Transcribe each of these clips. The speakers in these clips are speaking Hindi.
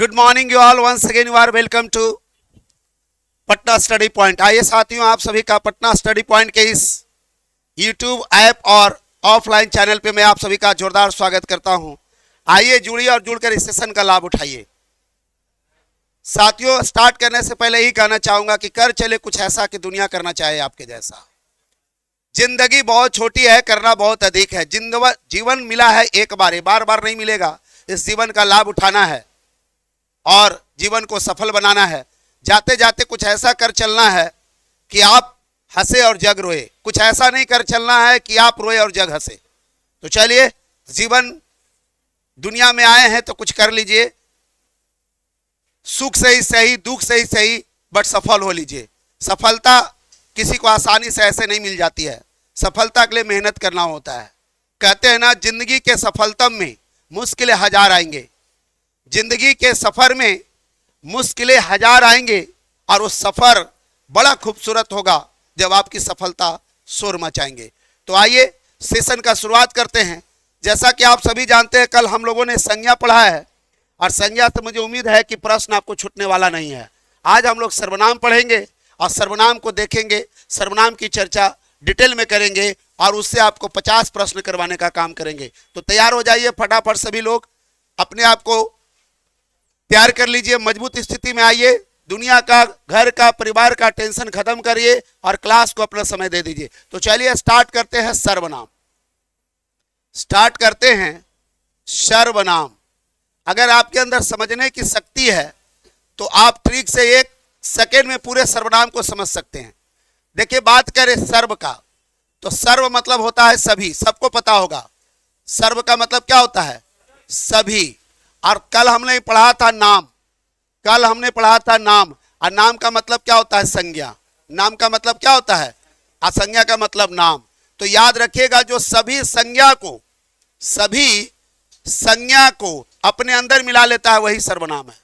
Good morning you all, once again you are welcome to Patna study point. आइए साथियों, आप सभी का पटना स्टडी पॉइंट के इस यूट्यूब ऐप और ऑफलाइन चैनल पे मैं आप सभी का जोरदार स्वागत करता हूं। आइए जुड़िए और जुड़कर इस सेशन का लाभ उठाइए। साथियों, स्टार्ट करने से पहले यही कहना चाहूंगा कि कर चले कुछ ऐसा कि दुनिया करना चाहे आपके जैसा। जिंदगी बहुत छोटी है, करना बहुत अधिक है। जीवन मिला है एक बार, बार बार नहीं मिलेगा। इस जीवन का लाभ उठाना है और जीवन को सफल बनाना है। जाते जाते कुछ ऐसा कर चलना है कि आप हंसे और जग रोए। कुछ ऐसा नहीं कर चलना है कि आप रोए और जग हंसे। तो चलिए, जीवन दुनिया में आए हैं तो कुछ कर लीजिए। सुख से ही सही, दुख से ही सही, बट सफल हो लीजिए। सफलता किसी को आसानी से ऐसे नहीं मिल जाती है। सफलता के लिए मेहनत करना होता है। कहते हैं ना, जिंदगी के सफलतम में मुश्किलें हजार आएंगे। जिंदगी के सफर में मुश्किलें हजार आएंगे और वो सफर बड़ा खूबसूरत होगा जब आपकी सफलता शोर मचाएंगे। तो आइए सेशन का शुरुआत करते हैं। जैसा कि आप सभी जानते हैं, कल हम लोगों ने संज्ञा पढ़ा है और संज्ञा से मुझे उम्मीद है कि प्रश्न आपको छूटने वाला नहीं है। आज हम लोग सर्वनाम पढ़ेंगे और सर्वनाम को देखेंगे, सर्वनाम की चर्चा डिटेल में करेंगे और उससे आपको 50 प्रश्न करवाने का काम करेंगे। तो तैयार हो जाइए फटाफट। सभी लोग अपने आप को तैयार कर लीजिए, मजबूत स्थिति में आइए। दुनिया का, घर का, परिवार का टेंशन खत्म करिए और क्लास को अपना समय दे दीजिए। तो चलिए स्टार्ट करते हैं सर्वनाम। स्टार्ट करते हैं सर्वनाम। अगर आपके अंदर समझने की शक्ति है तो आप ट्रिक से 1 सेकेंड में पूरे सर्वनाम को समझ सकते हैं। देखिए, बात करें सर्व का, तो सर्व मतलब होता है सभी। सबको पता होगा सर्व का मतलब क्या होता है, सभी। और कल हमने पढ़ा था नाम। कल हमने पढ़ा था नाम, और नाम का मतलब क्या होता है, संज्ञा। नाम का मतलब क्या होता है, असंज्ञा का मतलब नाम। तो याद रखिएगा, जो सभी संज्ञा को अपने अंदर मिला लेता है वही सर्वनाम है।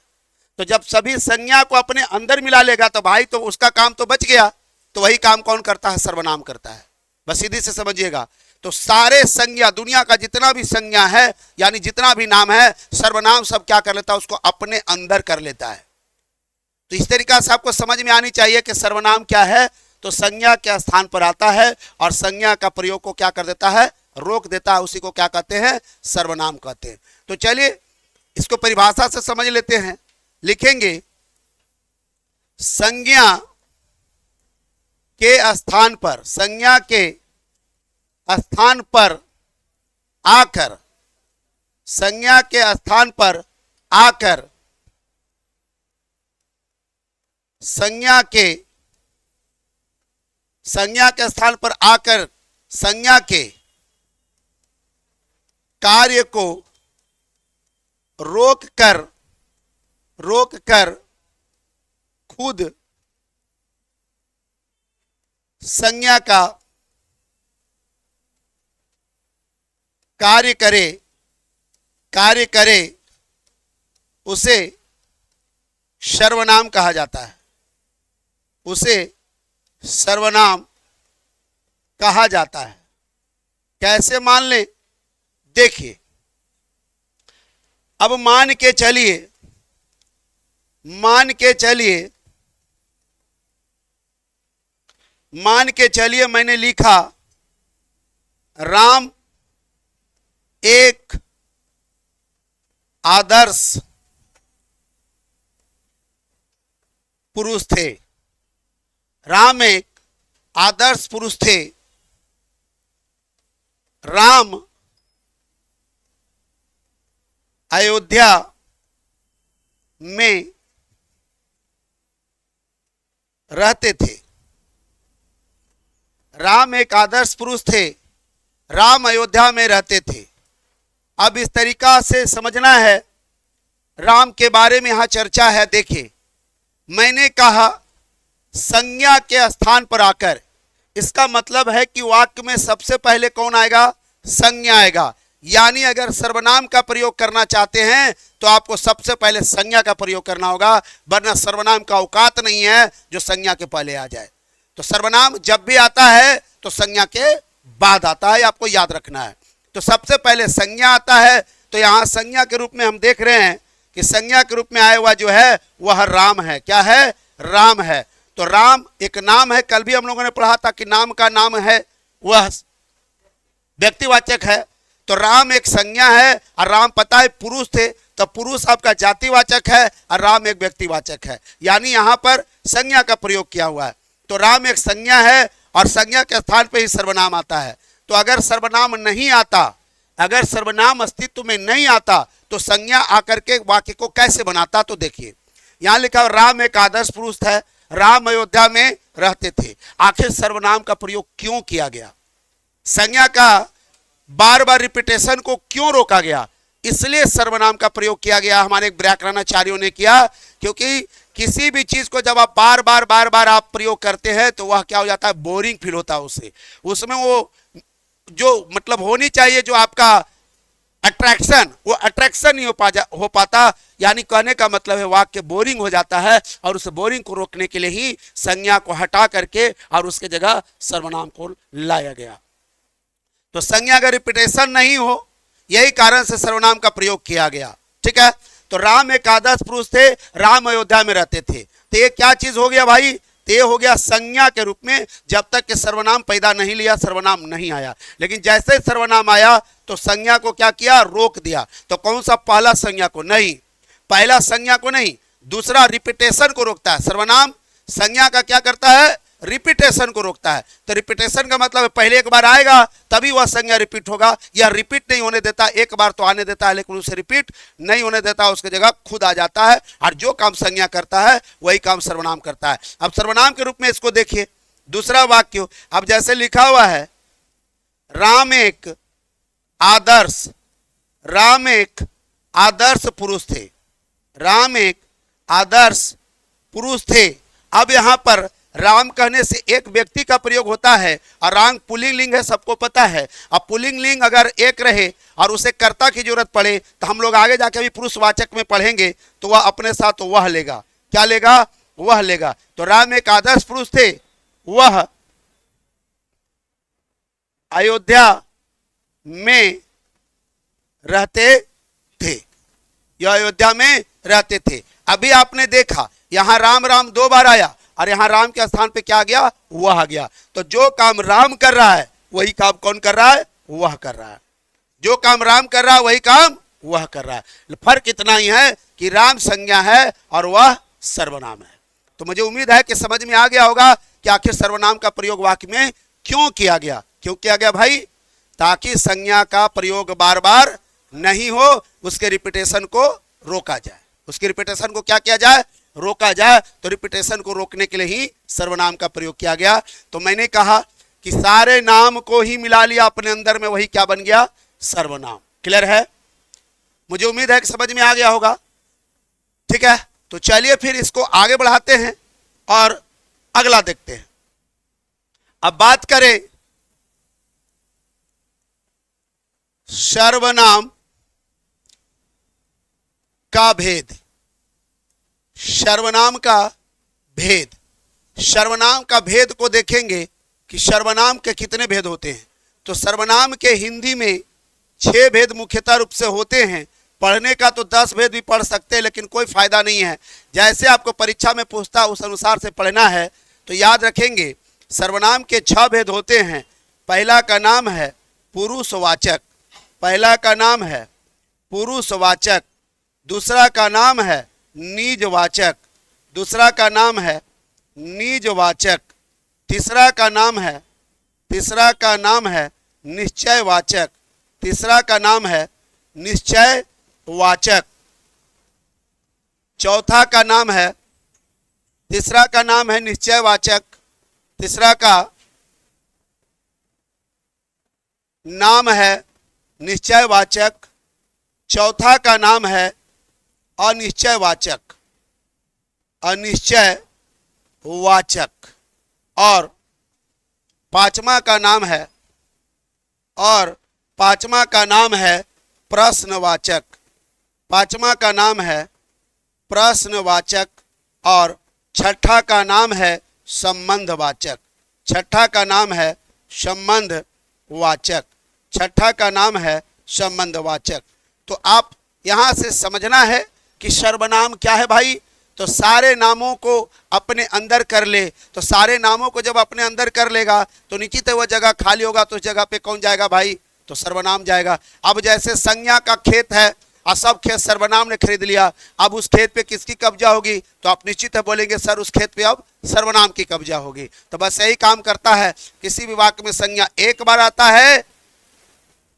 तो जब सभी संज्ञा को अपने अंदर मिला लेगा तो भाई तो उसका काम तो बच गया। तो वही काम कौन करता है, सर्वनाम करता है। बस सीधी से समझिएगा। तो सारे संज्ञा, दुनिया का जितना भी संज्ञा है, यानी जितना भी नाम है, सर्वनाम सब क्या कर लेता है, उसको अपने अंदर कर लेता है। तो इस तरीका से आपको समझ में आनी चाहिए कि सर्वनाम क्या है। तो संज्ञा के स्थान पर आता है और संज्ञा का प्रयोग को क्या कर देता है, रोक देता है। उसी को क्या कहते हैं, सर्वनाम कहते हैं। तो चलिए इसको परिभाषा से समझ लेते हैं। लिखेंगे, संज्ञा के स्थान पर, संज्ञा के स्थान पर आकर, संज्ञा के स्थान पर आकर, संज्ञा के स्थान पर आकर संज्ञा के कार्य को रोक कर खुद संज्ञा का कार्य करे उसे सर्वनाम कहा जाता है। उसे सर्वनाम कहा जाता है। कैसे मान लें, देखिए। अब मान के चलिए मैंने लिखा, राम एक आदर्श पुरुष थे। राम एक आदर्श पुरुष थे। राम अयोध्या में रहते थे। राम एक आदर्श पुरुष थे। राम अयोध्या में रहते थे। अब इस तरीका से समझना है। राम के बारे में यहां चर्चा है। देखिए, मैंने कहा संज्ञा के स्थान पर आकर, इसका मतलब है कि वाक्य में सबसे पहले कौन आएगा, संज्ञा आएगा। यानी अगर सर्वनाम का प्रयोग करना चाहते हैं तो आपको सबसे पहले संज्ञा का प्रयोग करना होगा, वरना सर्वनाम का औकात नहीं है जो संज्ञा के पहले आ जाए। तो सर्वनाम जब भी आता है तो संज्ञा के बाद आता है, आपको याद रखना है। तो सबसे पहले संज्ञा आता है। तो यहां संज्ञा के रूप में हम देख रहे हैं कि संज्ञा के रूप में आया हुआ जो है वह राम है। क्या है? राम है। तो राम एक नाम है। कल भी हम लोगों ने पढ़ा था कि नाम का नाम है वह व्यक्तिवाचक है। तो राम एक संज्ञा है और राम पता है पुरुष थे, तो पुरुष आपका जातिवाचक है और राम एक व्यक्तिवाचक है, यानी यहां पर संज्ञा का प्रयोग किया हुआ है। तो राम एक संज्ञा है और संज्ञा के स्थान पे ही सर्वनाम आता है। तो अगर सर्वनाम नहीं आता, अगर सर्वनाम अस्तित्व में नहीं आता तो संज्ञा आकर के वाक्य को कैसे बनाता? तो देखिए यहां लिखा राम एक आदर्श पुरुष है, राम अयोध्या में रहते थे। आखिर सर्वनाम का प्रयोग क्यों किया गया? संज्ञा का बार बार रिपीटेशन को क्यों रोका गया? इसलिए सर्वनाम का प्रयोग किया गया। हमारे व्याकरणाचार्यों ने किया, क्योंकि किसी भी चीज को जब आप बार बार आप प्रयोग करते हैं तो वह क्या हो जाता है? बोरिंग फील होता है उसे। उसमें वो जो मतलब होनी चाहिए जो आपका अट्रैक्शन, वो अट्रैक्शन नहीं हो पाता। यानी कहने का मतलब है वाक्य बोरिंग हो जाता है, और उस बोरिंग को रोकने के लिए ही संज्ञा को हटा करके और उसके जगह सर्वनाम को लाया गया। तो संज्ञा का रिपीटेशन नहीं हो, यही कारण से सर्वनाम का प्रयोग किया गया। ठीक है। तो राम एक आदर्श पुरुष थे, राम अयोध्या में रहते थे। तो ये क्या चीज हो गया भाई? तो ये हो गया संज्ञा के रूप में। जब तक कि सर्वनाम पैदा नहीं लिया सर्वनाम नहीं आया, लेकिन जैसे सर्वनाम आया तो संज्ञा को क्या किया? रोक दिया। तो कौन सा? पहला संज्ञा को नहीं, पहला संज्ञा को नहीं, दूसरा रिपीटेशन को रोकता है। सर्वनाम संज्ञा का क्या करता है? रिपीटेशन को रोकता है। तो रिपीटेशन का मतलब है पहले एक बार आएगा तभी वह संज्ञा रिपीट होगा, या रिपीट नहीं होने देता। एक बार तो आने देता है लेकिन उसे रिपीट नहीं होने देता, उसकी जगह खुद आ जाता है। और जो काम संज्ञा करता है वही काम सर्वनाम करता है। अब सर्वनाम के रूप में इसको देखिए, दूसरा वाक्य अब जैसे लिखा हुआ है राम एक आदर्श, राम एक आदर्श पुरुष थे, राम एक आदर्श पुरुष थे। अब यहां पर राम कहने से एक व्यक्ति का प्रयोग होता है, और राम पुल्लिंग लिंग है, सबको पता है। अब पुल्लिंग लिंग अगर एक रहे और उसे कर्ता की जरूरत पड़े तो हम लोग आगे जाके भी पुरुषवाचक में पढ़ेंगे, तो वह अपने साथ तो वह लेगा। क्या लेगा? वह लेगा। तो राम एक आदर्श पुरुष थे, वह अयोध्या में रहते थे, यह अयोध्या में रहते थे। अभी आपने देखा यहां राम राम दो बार आया और यहां राम के स्थान पे क्या आ गया? वह आ गया। तो जो काम राम कर रहा है वही काम कौन कर रहा है? वह कर रहा है। जो काम राम कर रहा है वही काम वह कर रहा है। फर्क इतना ही है कि राम संज्ञा है और वह सर्वनाम है। तो मुझे उम्मीद है कि समझ में आ गया होगा कि आखिर सर्वनाम का प्रयोग वाक्य में क्यों किया गया। क्यों किया गया भाई? ताकि संज्ञा का प्रयोग बार बार नहीं हो, उसके रिपीटेशन को रोका जाए। उसके रिपीटेशन को क्या किया जाए? रोका जाए। तो रिपीटेशन को रोकने के लिए ही सर्वनाम का प्रयोग किया गया। तो मैंने कहा कि सारे नाम को ही मिला लिया अपने अंदर में, वही क्या बन गया? सर्वनाम। क्लियर है? मुझे उम्मीद है कि समझ में आ गया होगा। ठीक है, तो चलिए फिर इसको आगे बढ़ाते हैं और अगला देखते हैं। अब बात करें सर्वनाम का भेद। सर्वनाम का भेद, सर्वनाम का भेद को देखेंगे कि सर्वनाम के कितने भेद होते हैं। तो सर्वनाम के हिंदी में 6 भेद मुख्यतः रूप से होते हैं। पढ़ने का तो 10 भेद भी पढ़ सकते हैं, लेकिन कोई फायदा नहीं है। जैसे आपको परीक्षा में पूछता उस अनुसार से पढ़ना है। तो याद रखेंगे सर्वनाम के 6 भेद होते हैं। पहला का नाम है पुरुषवाचक, पहला का नाम है पुरुषवाचक। दूसरा का नाम है निजवाचक, दूसरा का नाम है निजवाचक। तीसरा का नाम है निश्चयवाचक, तीसरा का नाम है निश्चयवाचक। चौथा का नाम है, तीसरा का नाम है निश्चयवाचक, तीसरा का नाम है निश्चयवाचक, चौथा का नाम है अनिश्चयवाचक, अनिश्चयवाचक। और पांचवा का नाम है प्रश्नवाचक, पांचवा का नाम है प्रश्नवाचक। और छठा का नाम है संबंधवाचक, छठा का नाम है संबंधवाचक, छठा का नाम है संबंधवाचक। तो आप यहां से समझना है कि सर्वनाम क्या है भाई, तो सारे नामों को अपने अंदर कर ले। तो सारे नामों को जब अपने अंदर कर लेगा तो निश्चित है वह जगह खाली होगा, तो उस जगह पे कौन जाएगा भाई, तो सर्वनाम जाएगा। अब जैसे संज्ञा का खेत है और सब खेत सर्वनाम ने खरीद लिया, अब उस खेत पे किसकी कब्जा होगी, तो आप निश्चित है बोलेंगे सर उस खेत पे अब सर्वनाम की कब्जा होगी। तो बस यही काम करता है, किसी भी वाक्य में संज्ञा एक बार आता है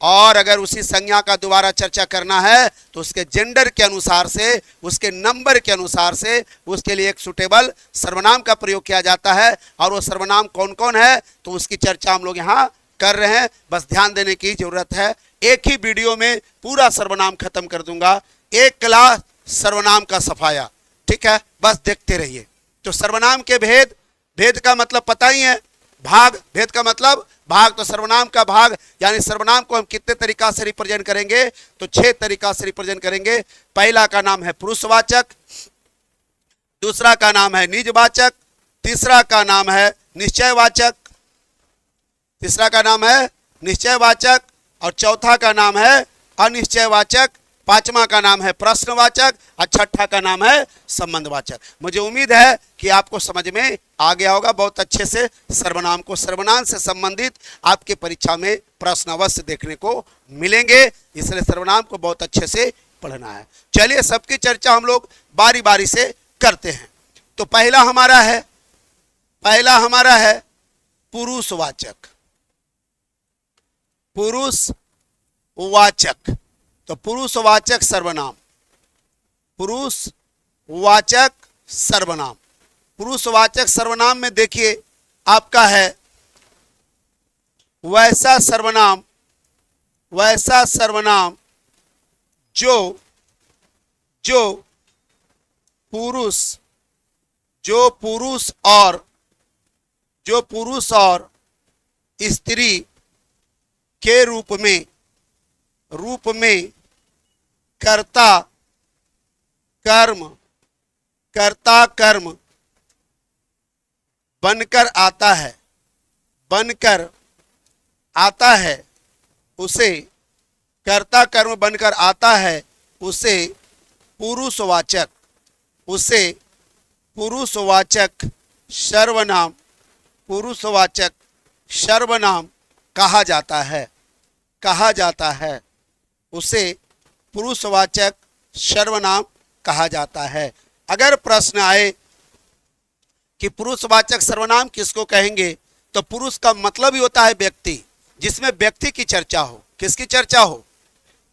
और अगर उसी संज्ञा का दोबारा चर्चा करना है तो उसके जेंडर के अनुसार से, उसके नंबर के अनुसार से उसके लिए एक सुटेबल सर्वनाम का प्रयोग किया जाता है। और वो सर्वनाम कौन कौन है तो उसकी चर्चा हम लोग यहाँ कर रहे हैं, बस ध्यान देने की जरूरत है। एक ही वीडियो में पूरा सर्वनाम खत्म कर दूंगा, एक क्लास सर्वनाम का सफाया, ठीक है, बस देखते रहिए। तो सर्वनाम के भेद, भेद का मतलब पता ही है, भाग, भेद का मतलब भाग। तो सर्वनाम का भाग यानी सर्वनाम को हम कितने तरीका से रिप्रेजेंट करेंगे, तो 6 तरीका से रिप्रेजेंट करेंगे। पहला का नाम है पुरुषवाचक, दूसरा का नाम है निजवाचक, तीसरा का नाम है निश्चयवाचक, तीसरा का नाम है निश्चयवाचक और चौथा का नाम है अनिश्चयवाचक, पांचवा का नाम है प्रश्नवाचक और छठा का नाम है संबंधवाचक। मुझे उम्मीद है कि आपको समझ में आ गया होगा बहुत अच्छे से सर्वनाम को। सर्वनाम से संबंधित आपके परीक्षा में प्रश्न अवश्य देखने को मिलेंगे, इसलिए सर्वनाम को बहुत अच्छे से पढ़ना है। चलिए सबकी चर्चा हम लोग बारी बारी से करते हैं। तो पहला हमारा है पुरुषवाचक, पुरुषवाचक। तो पुरुषवाचक सर्वनाम, पुरुषवाचक सर्वनाम, पुरुषवाचक सर्वनाम में देखिए आपका है वैसा सर्वनाम जो पुरुष और स्त्री के रूप में कर्ता कर्म बनकर आता है, उसे कर्ता कर्म बनकर आता है, उसे पुरुषवाचक सर्वनाम कहा जाता है, उसे पुरुषवाचक सर्वनाम कहा जाता है। अगर प्रश्न आए कि पुरुषवाचक सर्वनाम किसको कहेंगे, तो पुरुष का मतलब ही होता है व्यक्ति, जिसमें व्यक्ति की चर्चा हो। किसकी चर्चा हो,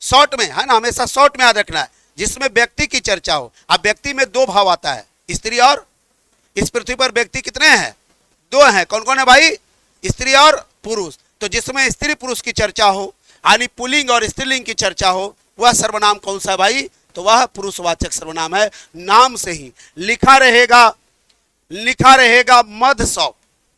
शॉर्ट में, है ना, हमेशा शॉर्ट में याद रखना है, जिसमें व्यक्ति की चर्चा हो। अब व्यक्ति में दो भाव आता है, स्त्री और, इस पृथ्वी पर व्यक्ति कितने हैं, 2 हैं। कौन कौन है भाई, स्त्री और पुरुष। तो जिसमें स्त्री पुरुष की चर्चा हो यानी पुल्लिंग और स्त्रीलिंग की चर्चा हो, वह सर्वनाम कौन सा है भाई, तो वह पुरुषवाचक सर्वनाम है। नाम से ही लिखा रहेगा मध शॉप,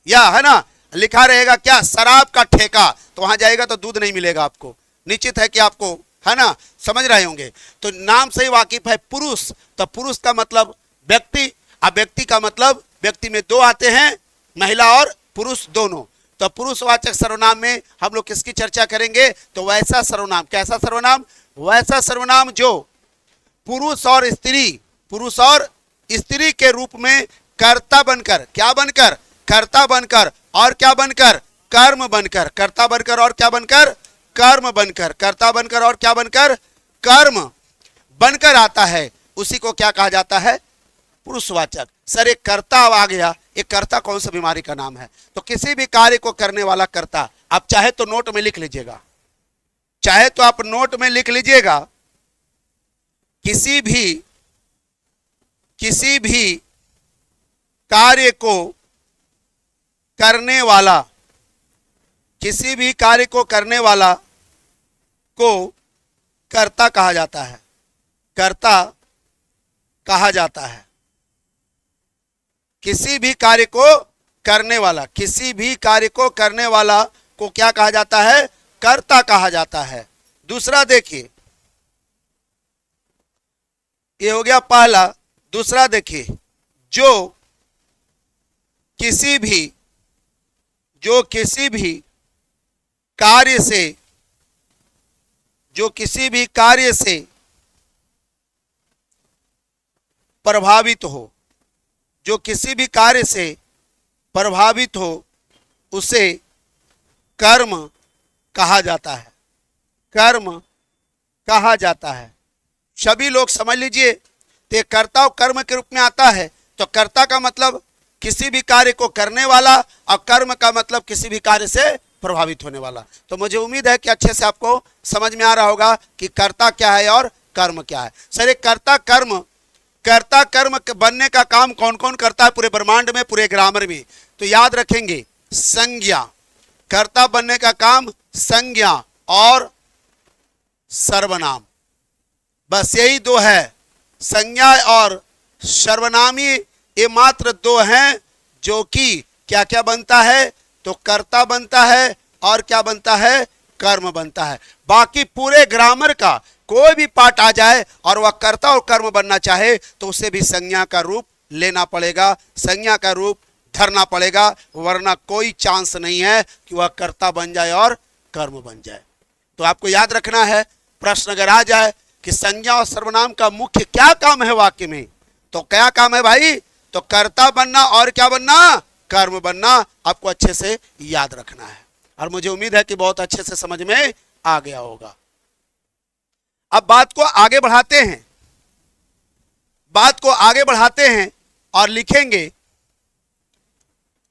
या है ना, लिखा रहेगा क्या, शराब का ठेका, तो वहां जाएगा तो दूध नहीं मिलेगा आपको, निश्चित है कि आपको, है ना, समझ रहे होंगे। तो नाम से ही वाकिफ है पुरुष, तो पुरुष का मतलब व्यक्ति, अब व्यक्ति का मतलब व्यक्ति में 2 आते हैं, महिला और पुरुष दोनों। तो पुरुषवाचक सर्वनाम में हम लोग किसकी चर्चा करेंगे, तो वैसा सर्वनाम, कैसा सर्वनाम, वैसा सर्वनाम जो पुरुष और स्त्री के रूप में कर्ता बनकर, क्या बनकर, कर्ता बनकर और क्या बनकर, कर्म बनकर, कर्ता बनकर और क्या बनकर, कर्म बनकर, कर्ता बनकर और क्या बनकर, कर्म बनकर आता है, उसी को क्या कहा जाता है, पुरुषवाचक। सर एक कर्ता आ गया, एक कर्ता कौन सा बीमारी का नाम है, तो किसी भी कार्य को करने वाला कर्ता। आप चाहे तो नोट में लिख लीजिएगा, चाहे तो आप नोट में लिख लीजिएगा, किसी भी कार्य को करने वाला, किसी भी कार्य को करने वाला को कर्ता कहा जाता है, कर्ता कहा जाता है। किसी भी कार्य को करने वाला, किसी भी कार्य को करने वाला को क्या कहा जाता है, कर्ता कहा जाता है। दूसरा देखिए, ये हो गया पहला। दूसरा देखिए, जो किसी भी कार्य से प्रभावित हो, जो किसी भी कार्य से प्रभावित हो उसे कर्म कहा जाता है, कर्म कहा जाता है। सभी लोग समझ लीजिए, तो ये कर्ता और कर्म के रूप में आता है। तो कर्ता का मतलब किसी भी कार्य को करने वाला और कर्म का मतलब किसी भी कार्य से प्रभावित होने वाला। तो मुझे उम्मीद है कि अच्छे से आपको समझ में आ रहा होगा कि कर्ता क्या है और कर्म क्या है। सर ये कर्ता कर्म बनने का काम कौन कौन करता है पूरे ब्रह्मांड में, पूरे ग्रामर में? तो याद रखेंगे, संज्ञा, कर्ता बनने का काम संज्ञा और सर्वनाम, बस यही दो है। संज्ञा और सर्वनामी ये मात्र दो हैं जो कि क्या क्या बनता है, तो कर्ता बनता है और क्या बनता है, कर्म बनता है। बाकी पूरे ग्रामर का कोई भी पार्ट आ जाए और वह कर्ता और कर्म बनना चाहे तो उसे भी संज्ञा का रूप लेना पड़ेगा, संज्ञा का रूप धरना पड़ेगा, वरना कोई चांस नहीं है कि वह कर्ता बन जाए और कर्म बन जाए। तो आपको याद रखना है, प्रश्न अगर आ जाए कि संज्ञा और सर्वनाम का मुख्य क्या काम है वाक्य में, तो क्या काम है भाई, तो कर्ता बनना और क्या बनना, कर्म बनना। आपको अच्छे से याद रखना है और मुझे उम्मीद है कि बहुत अच्छे से समझ में आ गया होगा। अब बात को आगे बढ़ाते हैं, बात को आगे बढ़ाते हैं और लिखेंगे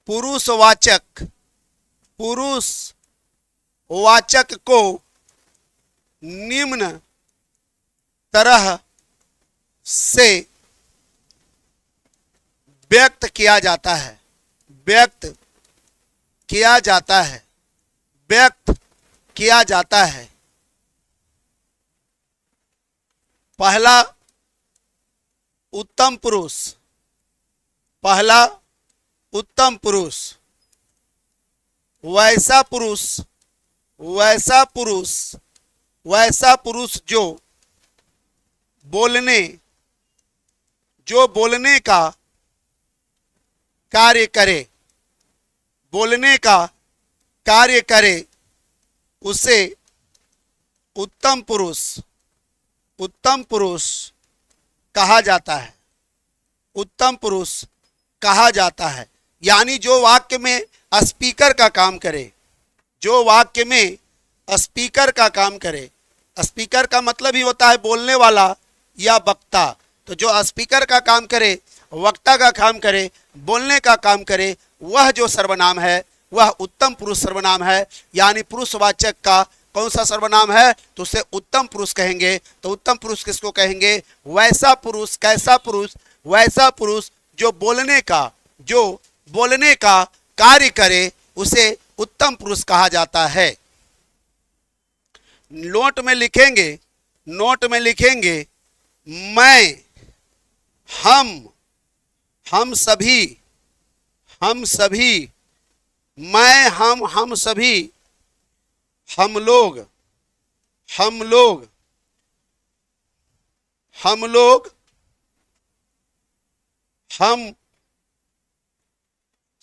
पुरुषवाचक, पुरुषवाचक को निम्न तरह से व्यक्त किया जाता है, व्यक्त किया जाता है, व्यक्त किया जाता है। पहला उत्तम पुरुष, पहला उत्तम पुरुष, वैसा पुरुष, वैसा पुरुष, वैसा पुरुष जो बोलने का कार्य करे, बोलने का कार्य करे उसे उत्तम पुरुष, उत्तम पुरुष कहा जाता है, उत्तम पुरुष कहा जाता है। यानी जो वाक्य में स्पीकर का काम करे, जो वाक्य में स्पीकर का काम करे, स्पीकर का मतलब ही होता है बोलने वाला या वक्ता। तो जो स्पीकर का काम करे, वक्ता का काम करे, बोलने का काम करे, वह जो सर्वनाम है वह उत्तम पुरुष सर्वनाम है। यानी पुरुषवाचक का कौन सा सर्वनाम है, तो उसे उत्तम पुरुष कहेंगे। तो उत्तम पुरुष किसको कहेंगे, वैसा पुरुष, कैसा पुरुष, वैसा पुरुष जो बोलने का कार्य करे उसे उत्तम पुरुष कहा जाता है। नोट में लिखेंगे, नोट में लिखेंगे मैं, हम सभी, हम सभी, मैं, हम सभी, हम लोग, हम लोग, हम लोग, हम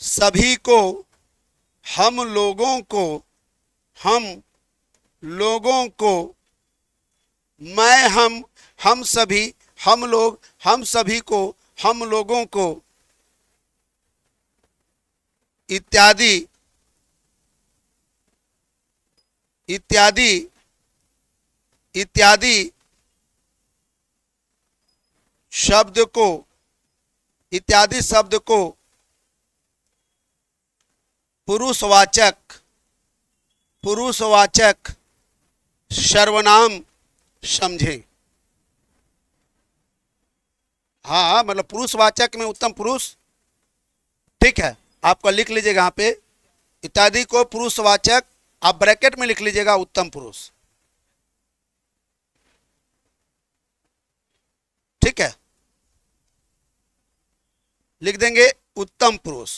सभी को, हम लोगों को, हम लोगों को, मैं, हम सभी, हम लोग, हम सभी को, हम लोगों को, इत्यादि इत्यादि इत्यादि शब्द को, इत्यादि शब्द को पुरुषवाचक, पुरुषवाचक सर्वनाम समझें। हाँ मतलब पुरुषवाचक में उत्तम पुरुष, ठीक है, आपका लिख लीजिएगा यहाँ पे इत्यादि को पुरुषवाचक, आप ब्रैकेट में लिख लीजिएगा उत्तम पुरुष, ठीक है, लिख देंगे उत्तम पुरुष,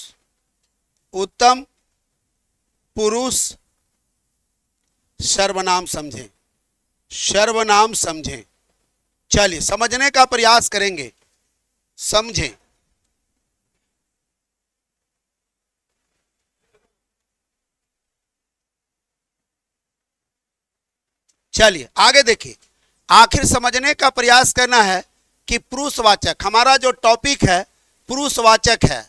उत्तम पुरुष सर्वनाम समझें, सर्वनाम समझें। चलिए समझने का प्रयास करेंगे, समझें। चलिए आगे देखिए, आखिर समझने का प्रयास करना है कि पुरुषवाचक, हमारा जो टॉपिक है पुरुषवाचक है,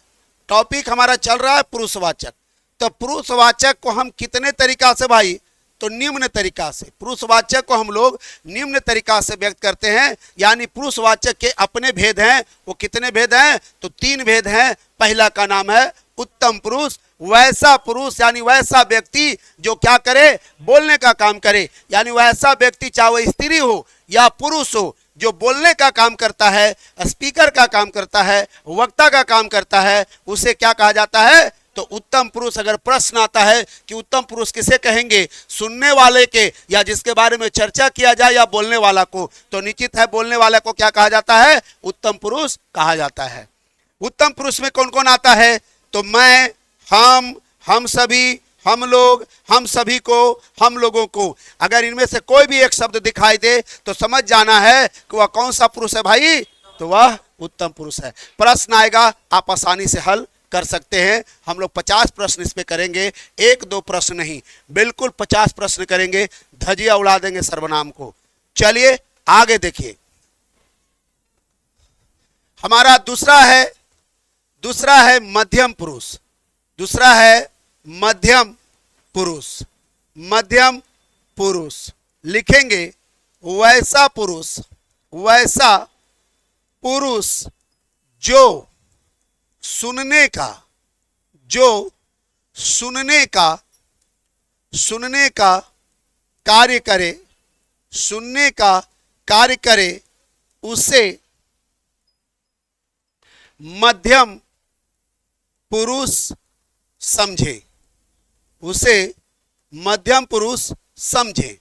टॉपिक हमारा चल रहा है पुरुषवाचक। तो पुरुषवाचक को हम कितने तरीका से भाई, तो निम्न तरीका से पुरुषवाचक को हम लोग निम्न तरीका से व्यक्त करते हैं। यानी पुरुषवाचक के अपने भेद हैं, वो कितने भेद हैं, तो 3 भेद हैं। पहला का नाम है उत्तम पुरुष, वैसा पुरुष यानी वैसा व्यक्ति जो क्या करे, बोलने का काम करे। यानी वैसा व्यक्ति चाहे वह स्त्री हो या पुरुष हो, जो बोलने का काम करता है, स्पीकर का काम करता है, वक्ता का काम करता है, उसे क्या कहा जाता है, तो उत्तम पुरुष। अगर प्रश्न आता है कि उत्तम पुरुष किसे कहेंगे, सुनने वाले के या जिसके बारे में चर्चा किया जाए या बोलने वाला को, तो निश्चित है बोलने वाले को क्या कहा जाता है, उत्तम पुरुष कहा जाता है। उत्तम पुरुष में कौन कौन आता है, तो मैं, हम सभी, हम लोग, हम सभी को, हम लोगों को। अगर इनमें से कोई भी एक शब्द दिखाई दे तो समझ जाना है कि वह कौन सा पुरुष है भाई, तो वह उत्तम पुरुष है। प्रश्न आएगा, आप आसानी से हल कर सकते हैं। हम लोग 50 प्रश्न इस पे करेंगे, 1-2 प्रश्न नहीं, बिल्कुल 50 प्रश्न करेंगे, धजिया उड़ा देंगे सर्वनाम को। चलिए आगे देखिए, हमारा दूसरा है मध्यम पुरुष। दूसरा है मध्यम पुरुष। मध्यम पुरुष लिखेंगे वैसा पुरुष, वैसा पुरुष जो सुनने का, जो सुनने का कार्य करे, सुनने का कार्य करे, उसे मध्यम पुरुष समझे, उसे मध्यम पुरुष समझे।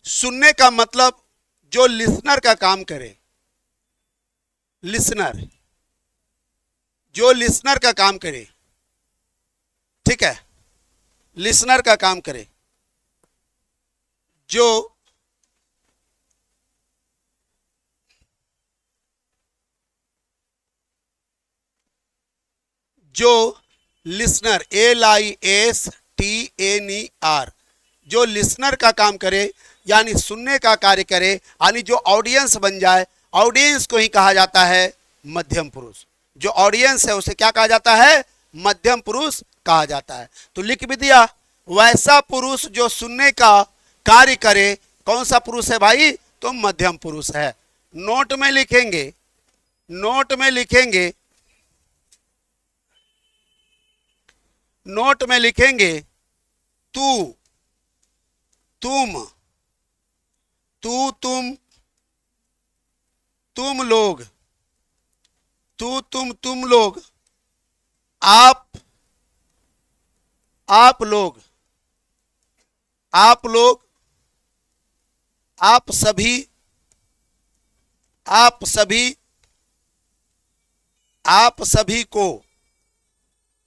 सुनने का मतलब जो लिसनर का काम करे, लिसनर, जो लिसनर का काम करे, ठीक है, लिसनर का काम करे, जो लिसनर, LISTNER, जो लिसनर का काम करे यानी सुनने का कार्य करे, यानी जो ऑडियंस बन जाए, ऑडियंस को ही कहा जाता है मध्यम पुरुष। जो ऑडियंस है उसे क्या कहा जाता है, मध्यम पुरुष कहा जाता है। तो लिख भी दिया, वैसा पुरुष जो सुनने का कार्य करे, कौन सा पुरुष है भाई, तो मध्यम पुरुष है। नोट में लिखेंगे, नोट में लिखेंगे, नोट में लिखेंगे तू, तुम, तू, तुम लोग, तू, तुम लोग, आप लोग, आप लोग, आप सभी, आप सभी, आप सभी को,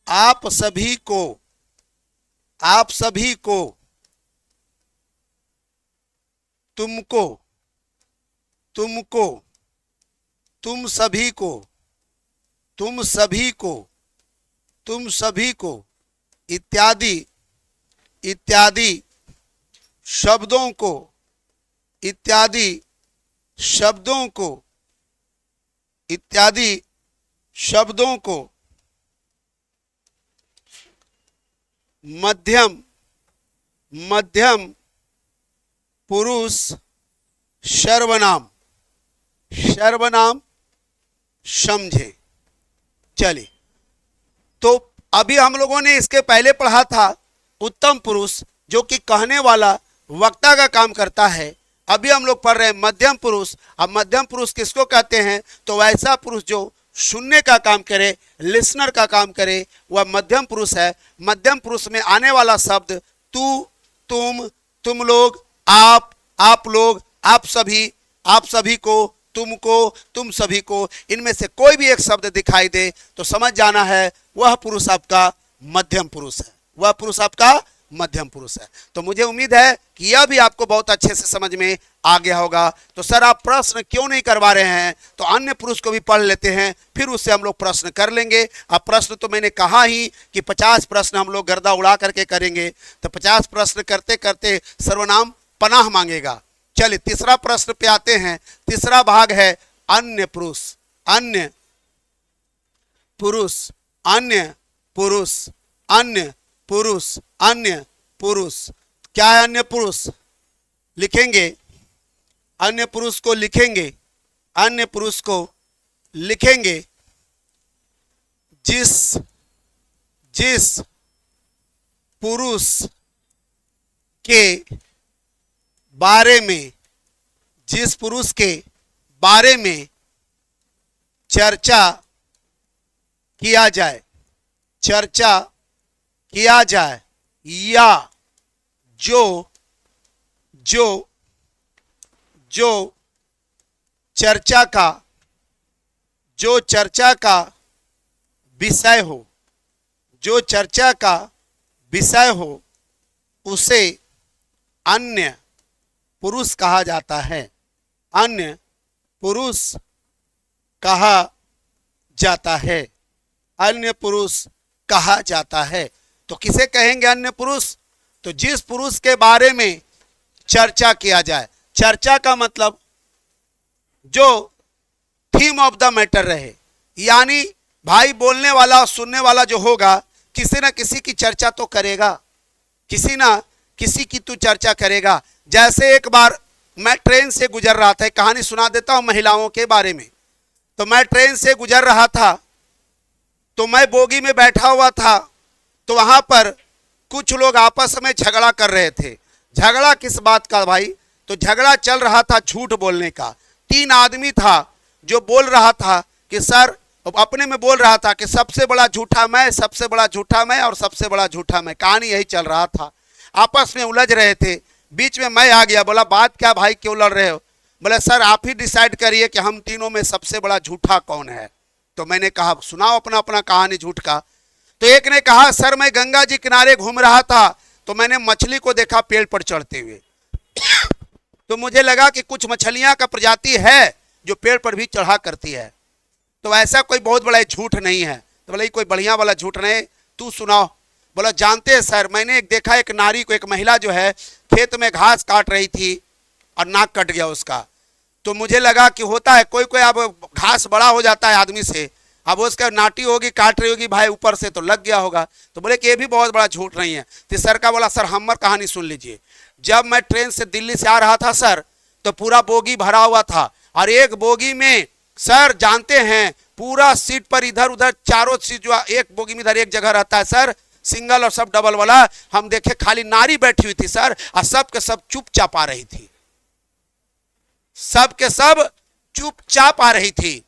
आप सभी को, आप सभी को, तुमको, तुमको, तुम सभी को, तुम सभी को, तुम सभी को, इत्यादि, इत्यादि शब्दों को, इत्यादि शब्दों को, इत्यादि शब्दों को मध्यम, मध्यम पुरुष सर्वनाम, सर्वनाम समझे। चलिए, तो अभी हम लोगों ने इसके पहले पढ़ा था उत्तम पुरुष जो कि कहने वाला, वक्ता का काम करता है। अभी हम लोग पढ़ रहे हैं मध्यम पुरुष। अब मध्यम पुरुष किसको कहते हैं, तो वैसा पुरुष जो सुनने का काम करे, लिसनर का काम करे, वह मध्यम पुरुष है। मध्यम पुरुष में आने वाला शब्द तू, तुम लोग, आप लोग, आप सभी को, तुमको, तुम सभी को, इनमें से कोई भी एक शब्द दिखाई दे तो समझ जाना है वह पुरुष आपका मध्यम पुरुष है, वह पुरुष आपका मध्यम पुरुष है। तो मुझे उम्मीद है कि यह भी आपको बहुत अच्छे से समझ में आ गया होगा। तो सर आप प्रश्न क्यों नहीं करवा रहे हैं, तो अन्य पुरुष को भी पढ़ लेते हैं, फिर उससे हम लोग प्रश्न कर लेंगे। अब प्रश्न तो मैंने कहा ही कि 50 प्रश्न हम लोग गर्दा उड़ा करके करेंगे, तो 50 प्रश्न करते करते सर्वनाम पनाह मांगेगा। चलिए तीसरा प्रश्न पे आते हैं। तीसरा भाग है अन्य पुरुष, अन्य पुरुष, अन्य पुरुष, अन्य पुरुष, अन्य पुरुष। क्या है अन्य पुरुष? लिखेंगे, अन्य पुरुष को लिखेंगे, अन्य पुरुष को लिखेंगे, जिस जिस पुरुष के बारे में, जिस पुरुष के बारे में चर्चा किया जाए, चर्चा किया जाए, या जो जो जो चर्चा का, जो चर्चा का विषय हो, जो चर्चा का विषय हो, उसे अन्य पुरुष कहा जाता है, अन्य पुरुष कहा जाता है, अन्य पुरुष कहा जाता है। तो किसे कहेंगे अन्य पुरुष? तो जिस पुरुष के बारे में चर्चा किया जाए। चर्चा का मतलब जो थीम ऑफ द मैटर रहे, यानी भाई बोलने वाला और सुनने वाला जो होगा, किसी ना किसी की चर्चा तो करेगा, किसी ना किसी की तो चर्चा करेगा। जैसे एक बार मैं ट्रेन से गुजर रहा था, एक कहानी सुना देता हूं महिलाओं के बारे में। तो मैं ट्रेन से गुजर रहा था, तो मैं बोगी में बैठा हुआ था, तो वहां पर कुछ लोग आपस में झगड़ा कर रहे थे। झगड़ा किस बात का भाई? तो झगड़ा चल रहा था झूठ बोलने का। 3 आदमी था जो बोल रहा था कि सर, अपने में बोल रहा था कि सबसे बड़ा झूठा मैं, सबसे बड़ा झूठा मैं और सबसे बड़ा झूठा मैं। कहानी यही चल रहा था, आपस में उलझ रहे थे। बीच में मैं आ गया, बोला बात क्या भाई, क्यों लड़ रहे हो? बोले सर आप ही डिसाइड करिए कि हम तीनों में सबसे बड़ा झूठा कौन है। तो मैंने कहा सुनाओ अपना अपना कहानी झूठ का। तो एक ने कहा सर मैं गंगा जी किनारे घूम रहा था, तो मैंने मछली को देखा पेड़ पर चढ़ते हुए। तो मुझे लगा कि कुछ मछलियां का प्रजाति है जो पेड़ पर भी चढ़ा करती है, तो ऐसा कोई बहुत बड़ा झूठ नहीं है। तो बोले कोई बढ़िया वाला झूठ नहीं, तू सुनाओ। बोला जानते हैं सर, मैंने देखा एक नारी को, एक महिला जो है खेत में घास काट रही थी और नाक कट गया उसका। तो मुझे लगा कि होता है कोई कोई, अब घास बड़ा हो जाता है आदमी से, अब उसका नाटी होगी, काट रही होगी भाई ऊपर से, तो लग गया होगा। तो बोले कि ये भी बहुत बड़ा झूठ नहीं है। तो सर का बोला सर हमर कहानी सुन लीजिए। जब मैं ट्रेन से दिल्ली से आ रहा था सर, तो पूरा बोगी भरा हुआ था, और एक बोगी में सर जानते हैं पूरा सीट पर इधर उधर चारों सीट, जो एक बोगी में इधर एक जगह रहता है सर, सिंगल और सब डबल वाला, हम देखे खाली नारी बैठी हुई थी सर, और सब के सब चुपचाप आ रही थी, सब के सब चुपचाप आ रही थी।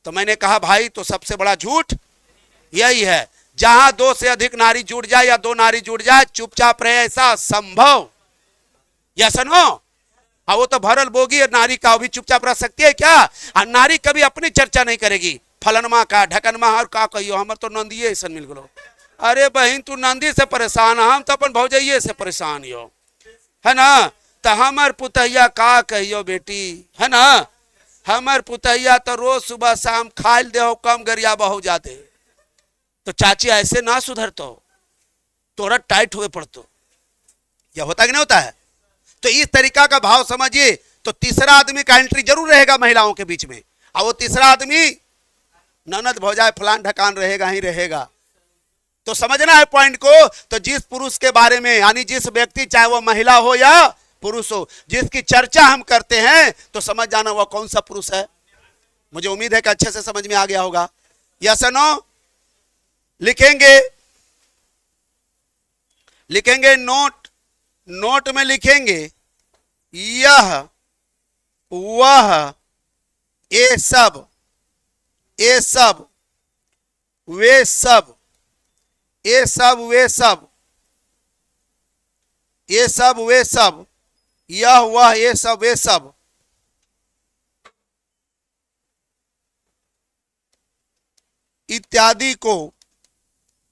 तो मैंने कहा भाई तो सबसे बड़ा झूठ यही है, जहां 2 से अधिक नारी जुड़ जाए या 2 नारी जुड़ जाए चुपचाप रहे, ऐसा संभव? या सुनो, वो तो भरल बोगी है नारी का, वो भी चुपचाप रह सकती है क्या? और नारी कभी अपनी चर्चा नहीं करेगी, फलनमा का ढकनमा और का कहियो, हमर तो नंदिये ऐसा मिल गलो। अरे बहन तू नंदी से परेशान, हम तो अपन भौजैये से परेशान हो, है ना? तो हमर पुतैया का कहियो बेटी, है ना? हमर पुतैया तो रोज सुबह शाम खाइल दे हो, कम गरिया बहु जाते। तो चाची ऐसे ना सुधर तो तोरा टाइट हुए पड़तो। यह होता कि नहीं होता है? तो इस तरीका का भाव समझिए। तो तीसरा आदमी का एंट्री जरूर रहेगा महिलाओं के बीच में, और वो तीसरा आदमी ननद भौजाए फलान ढकान रहेगा ही रहेगा। तो समझना है पॉइंट को। तो जिस पुरुष के बारे में, यानी जिस व्यक्ति, चाहे वो महिला हो या पुरुष हो, जिसकी चर्चा हम करते हैं, तो समझ जाना वह कौन सा पुरुष है। मुझे उम्मीद है कि अच्छे से समझ में आ गया होगा। यस और नो? लिखेंगे, लिखेंगे नोट, नोट में लिखेंगे यह वह ये सब, ये सब वे सब, ये सब वे सब, ये सब वे सब, यह वह ये सब वे सब, इत्यादि को,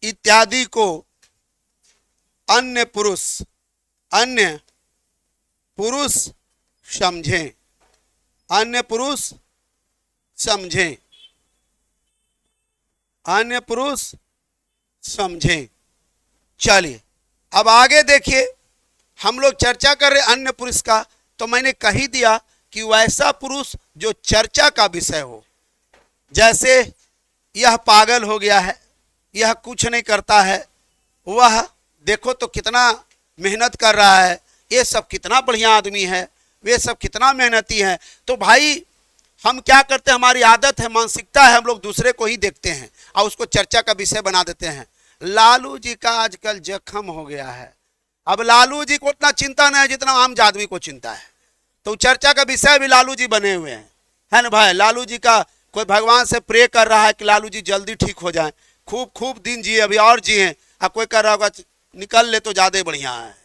इत्यादि को अन्य पुरुष, अन्य पुरुष समझें, अन्य पुरुष समझें, अन्य पुरुष समझें। चलिए अब आगे देखिए, हम लोग चर्चा कर रहे अन्य पुरुष का। तो मैंने कही दिया कि वैसा पुरुष जो चर्चा का विषय हो। जैसे यह पागल हो गया है, यह कुछ नहीं करता है, वह देखो तो कितना मेहनत कर रहा है, ये सब कितना बढ़िया आदमी है, वे सब कितना मेहनती है। तो भाई हम क्या करते हैं, हमारी आदत है, मानसिकता है, हम लोग दूसरे को ही देखते हैं और उसको चर्चा का विषय बना देते हैं। लालू जी का आजकल जख्म हो गया है। अब लालू जी को उतना चिंता नहीं है जितना आम आदमी को चिंता है, तो चर्चा का विषय भी लालू जी बने हुए हैं, है ना भाई। लालू जी का कोई भगवान से प्रे कर रहा है कि लालू जी जल्दी ठीक हो जाएं, खूब खूब दिन जिए, अभी और जिए। अब कोई कर रहा होगा निकल ले तो ज़्यादा बढ़िया है।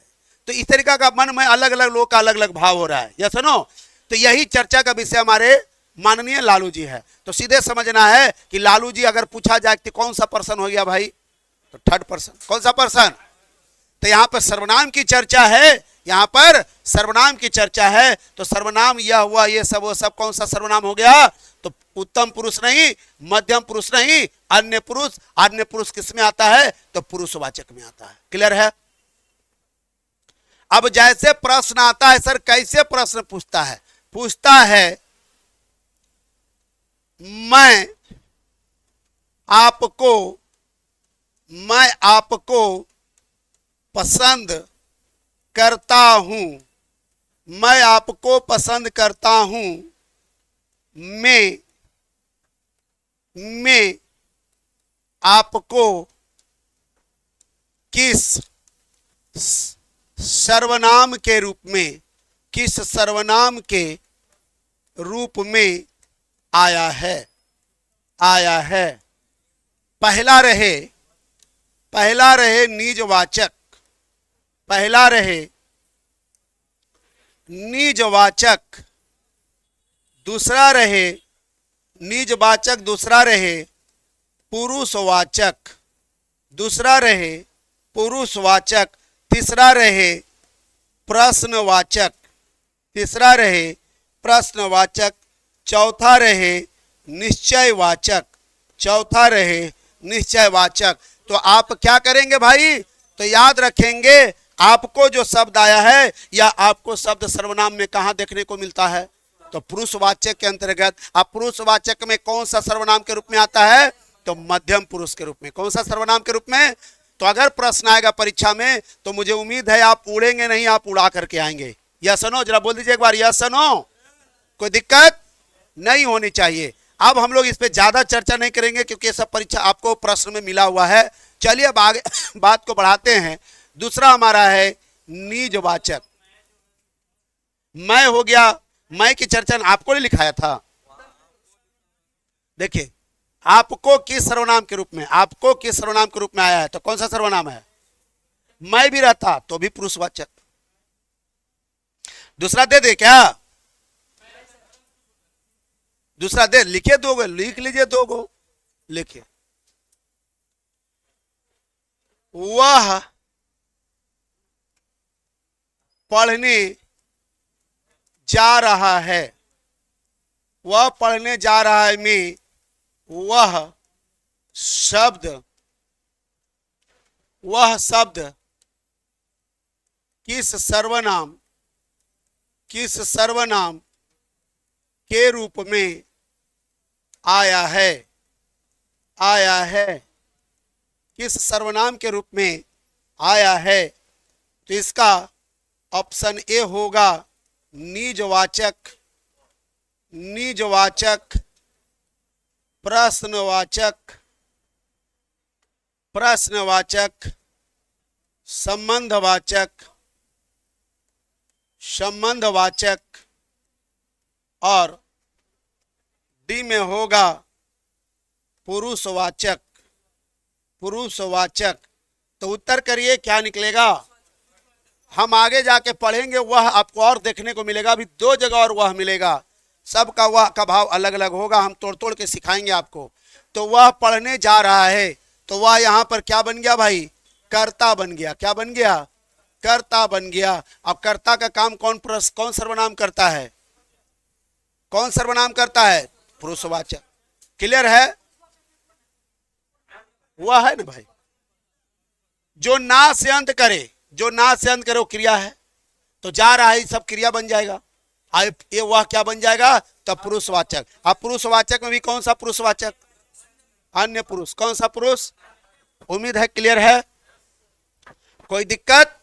तो इस तरीका का मन में अलग अलग लोग का अलग अलग भाव हो रहा है, या सुनो। तो यही चर्चा का विषय हमारे माननीय लालू जी है। तो सीधे समझना है कि लालू जी अगर पूछा जाए कि कौन सा पर्सन हो गया भाई, तो थर्ड पर्सन। कौन सा पर्सन? तो यहाँ पर सर्वनाम की चर्चा है, यहाँ पर सर्वनाम की चर्चा है। तो सर्वनाम यह हुआ, ये सब वो सब कौन सा सर्वनाम हो गया? तो उत्तम पुरुष नहीं, मध्यम पुरुष नहीं, अन्य पुरुष। अन्य पुरुष किस में आता है? तो पुरुषवाचक में आता है। क्लियर है? अब जैसे प्रश्न आता है, सर कैसे प्रश्न पूछता है? पूछता है मैं आपको पसंद करता हूं, मैं आपको पसंद करता हूं, मैं आपको किस सर्वनाम के रूप में, किस सर्वनाम के रूप में आया है, आया है। पहला रहे निजवाचक, पहला रहे निजवाचक, दूसरा रहे निजवाचक, दूसरा रहे पुरुषवाचक, दूसरा रहे पुरुषवाचक, तीसरा रहे प्रश्नवाचक, तीसरा रहे प्रश्नवाचक, चौथा रहे निश्चयवाचक, चौथा रहे निश्चयवाचक। तो आप क्या करेंगे भाई? तो याद रखेंगे आपको जो शब्द आया है या आपको शब्द सर्वनाम में कहां देखने को मिलता है? तो पुरुषवाचक के अंतर्गत। अब पुरुषवाचक में कौन सा सर्वनाम के रूप में आता है? तो मध्यम पुरुष के रूप में। कौन सा सर्वनाम के रूप में? तो अगर प्रश्न आएगा परीक्षा में तो मुझे उम्मीद है आप उड़ेंगे नहीं, आप उड़ा करके आएंगे। यस नो, जरा बोल दीजिए एक बार, यस नो। कोई दिक्कत नहीं होनी चाहिए। अब हम लोग इस पे ज्यादा चर्चा नहीं करेंगे क्योंकि ये सब परीक्षा आपको प्रश्न में मिला हुआ है। चलिए अब आगे बात को बढ़ाते हैं। दूसरा हमारा है निजवाचक। मैं हो गया, मैं की चर्चा आपको नहीं लिखाया था। देखिए आपको किस सर्वनाम के रूप में, आपको किस सर्वनाम के रूप में आया है? तो कौन सा सर्वनाम है? मैं भी रहता तो भी पुरुषवाचक। दूसरा दे दे क्या? दूसरा दे, लिखे दोगे? लिख लीजिए, दोगो लिखिए। वह पढ़ने जा रहा है, वह पढ़ने जा रहा है में वह शब्द किस सर्वनाम के रूप में आया है, आया है, किस सर्वनाम के रूप में आया है? तो इसका ऑप्शन ए होगा निजवाचक, निजवाचक, प्रश्नवाचक, प्रश्नवाचक, संबंधवाचक, संबंधवाचक, और डी में होगा पुरुषवाचक, पुरुषवाचक। तो उत्तर करिए क्या निकलेगा? हम आगे जाके पढ़ेंगे, वह आपको और देखने को मिलेगा। अभी दो जगह और वह मिलेगा, सबका वह का भाव अलग अलग होगा, हम तोड़ तोड़ के सिखाएंगे आपको। तो वह पढ़ने जा रहा है, तो वह यहाँ पर क्या बन गया भाई? कर्ता बन गया। क्या बन गया? कर्ता बन गया। अब कर्ता का काम कौन सर्वनाम करता है? कौन सर्वनाम करता है? पुरुषवाचक। क्लियर है? वह है ना भाई जो ना से अंत करे, जो ना से अंत करे वो क्रिया है। तो जा रहा है सब क्रिया बन जाएगा। ये वह क्या बन जाएगा, तब पुरुषवाचक। अब पुरुषवाचक में भी कौन सा पुरुषवाचक, अन्य पुरुष। कौन सा पुरुष, उम्मीद है क्लियर है, कोई दिक्कत,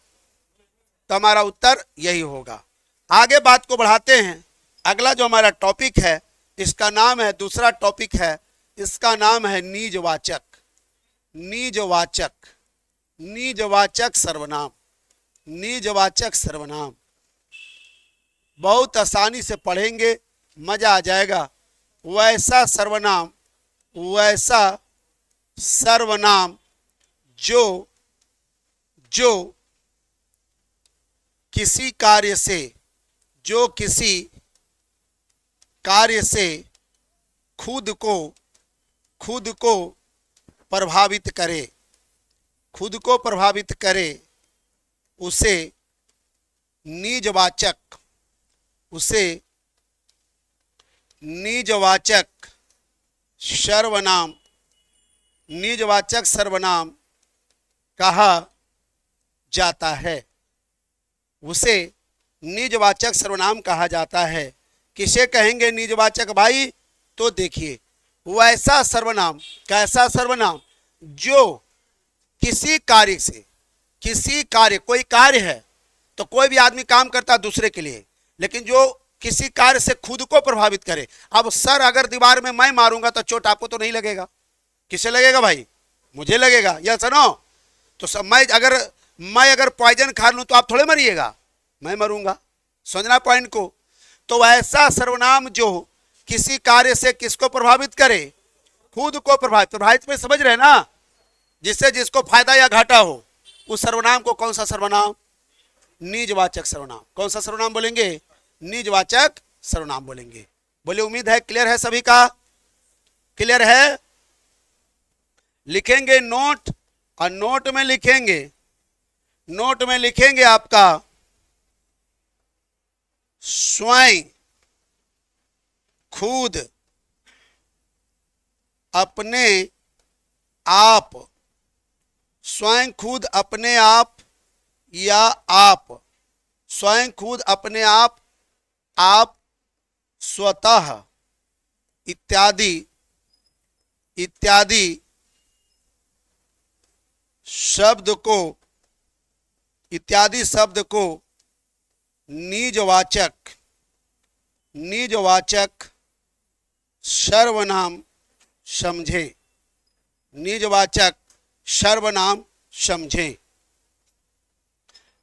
तो हमारा उत्तर यही होगा। आगे बात को बढ़ाते हैं। अगला जो हमारा टॉपिक है, इसका नाम है, दूसरा टॉपिक है, इसका नाम है निजवाचक। निजवाचक, निजवाचक सर्वनाम। निजवाचक सर्वनाम बहुत आसानी से पढ़ेंगे, मजा आ जाएगा। वैसा सर्वनाम, वैसा सर्वनाम जो किसी कार्य से, जो किसी कार्य से खुद को प्रभावित करे, खुद को प्रभावित करे, उसे निजवाचक, उसे निजवाचक सर्वनाम, निजवाचक सर्वनाम कहा जाता है। उसे निजवाचक सर्वनाम कहा जाता है। किसे कहेंगे निजवाचक भाई, तो देखिए, वैसा सर्वनाम, कैसा सर्वनाम, जो किसी कार्य से, किसी कार्य, कोई कार्य है तो कोई भी आदमी काम करता है दूसरे के लिए, लेकिन जो किसी कार्य से खुद को प्रभावित करे। अब सर अगर दीवार में मैं मारूंगा तो चोट आपको तो नहीं लगेगा, किसे लगेगा भाई, मुझे लगेगा, या सुनो। तो मैं अगर पॉइजन खा लूं तो आप थोड़े मरिएगा, मैं मरूंगा। समझना पॉइंट को। तो ऐसा सर्वनाम जो किसी कार्य से किसको प्रभावित करे, खुद को प्रभावित में समझ रहे ना, जिससे जिसको फायदा या घाटा हो, उस सर्वनाम को कौन सा सर्वनाम, निजवाचक सर्वनाम। कौन सा सर्वनाम बोलेंगे, निजवाचक सर्वनाम बोलेंगे। बोले उम्मीद है क्लियर है सभी का, क्लियर है। लिखेंगे नोट, और नोट में लिखेंगे, नोट में लिखेंगे आपका स्वयं खुद अपने आप, स्वयं खुद अपने आप या आप, स्वयं खुद अपने आप, आप स्वतः इत्यादि इत्यादि शब्द को, इत्यादि शब्द को निजवाचक, निजवाचक सर्वनाम समझे, निजवाचक सर्वनाम समझे।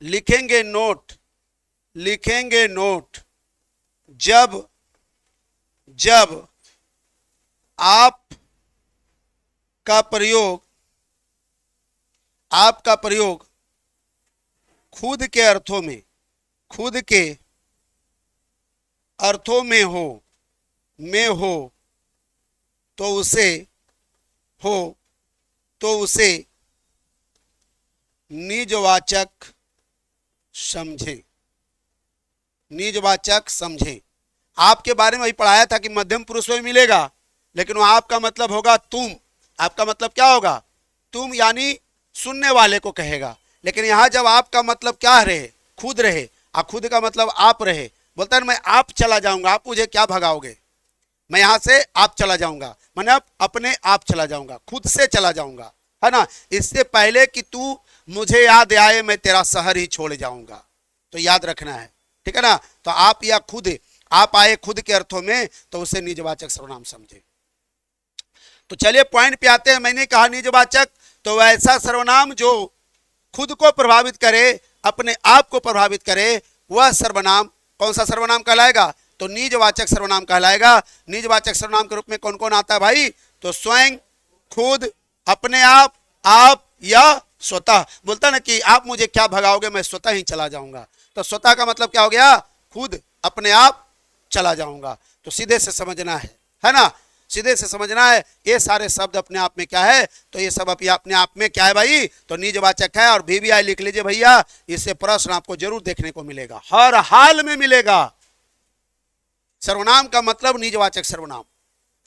लिखेंगे नोट, लिखेंगे नोट, जब आप का प्रयोग, आपका प्रयोग खुद के अर्थों में, खुद के अर्थों में हो, तो उसे निजवाचक समझे, निजवाचक समझे। आपके बारे में वही पढ़ाया था कि मध्यम पुरुष में मिलेगा, लेकिन वह आपका मतलब होगा तुम। आपका मतलब क्या होगा, तुम, यानी सुनने वाले को कहेगा। लेकिन यहां जब आपका मतलब क्या रहे, खुद रहे, और खुद का मतलब आप रहे, बोलता है मैं आप चला जाऊंगा, आप मुझे क्या भगाओगे, मैं यहां से आप चला जाऊंगा, मैंने अपने आप चला जाऊंगा, खुद से चला जाऊंगा, है ना। इससे पहले कि तू मुझे याद आए मैं तेरा शहर ही छोड़ जाऊंगा, तो याद रखना है, ठीक है ना। तो आप या खुद, आप आए खुद के अर्थों में, तो उसे निजवाचक सर्वनाम समझे। तो चलिए पॉइंट पे आते हैं। मैंने कहा निजवाचक, तो वैसा सर्वनाम जो खुद को प्रभावित करे, अपने आप को प्रभावित करे, वह सर्वनाम कौन सा सर्वनाम कहलाएगा, तो निजवाचक सर्वनाम कहलाएगा। निजवाचक सर्वनाम के रूप में कौन कौन आता है भाई, तो स्वयं, खुद, अपने आप या स्वतः। बोलता ना कि आप मुझे क्या भगाओगे, मैं स्वतः ही चला जाऊंगा, तो स्वतः का मतलब क्या हो गया, खुद, अपने आप चला जाऊंगा। तो सीधे से समझना है ना, सीधे से समझना है। ये सारे शब्द अपने आप में क्या है, तो ये सब अपने आप में क्या है भाई, तो निजवाचक है। और VVI लिख लीजिए भैया, इससे प्रश्न आपको जरूर देखने को मिलेगा, हर हाल में मिलेगा। सर्वनाम का मतलब निजवाचक सर्वनाम।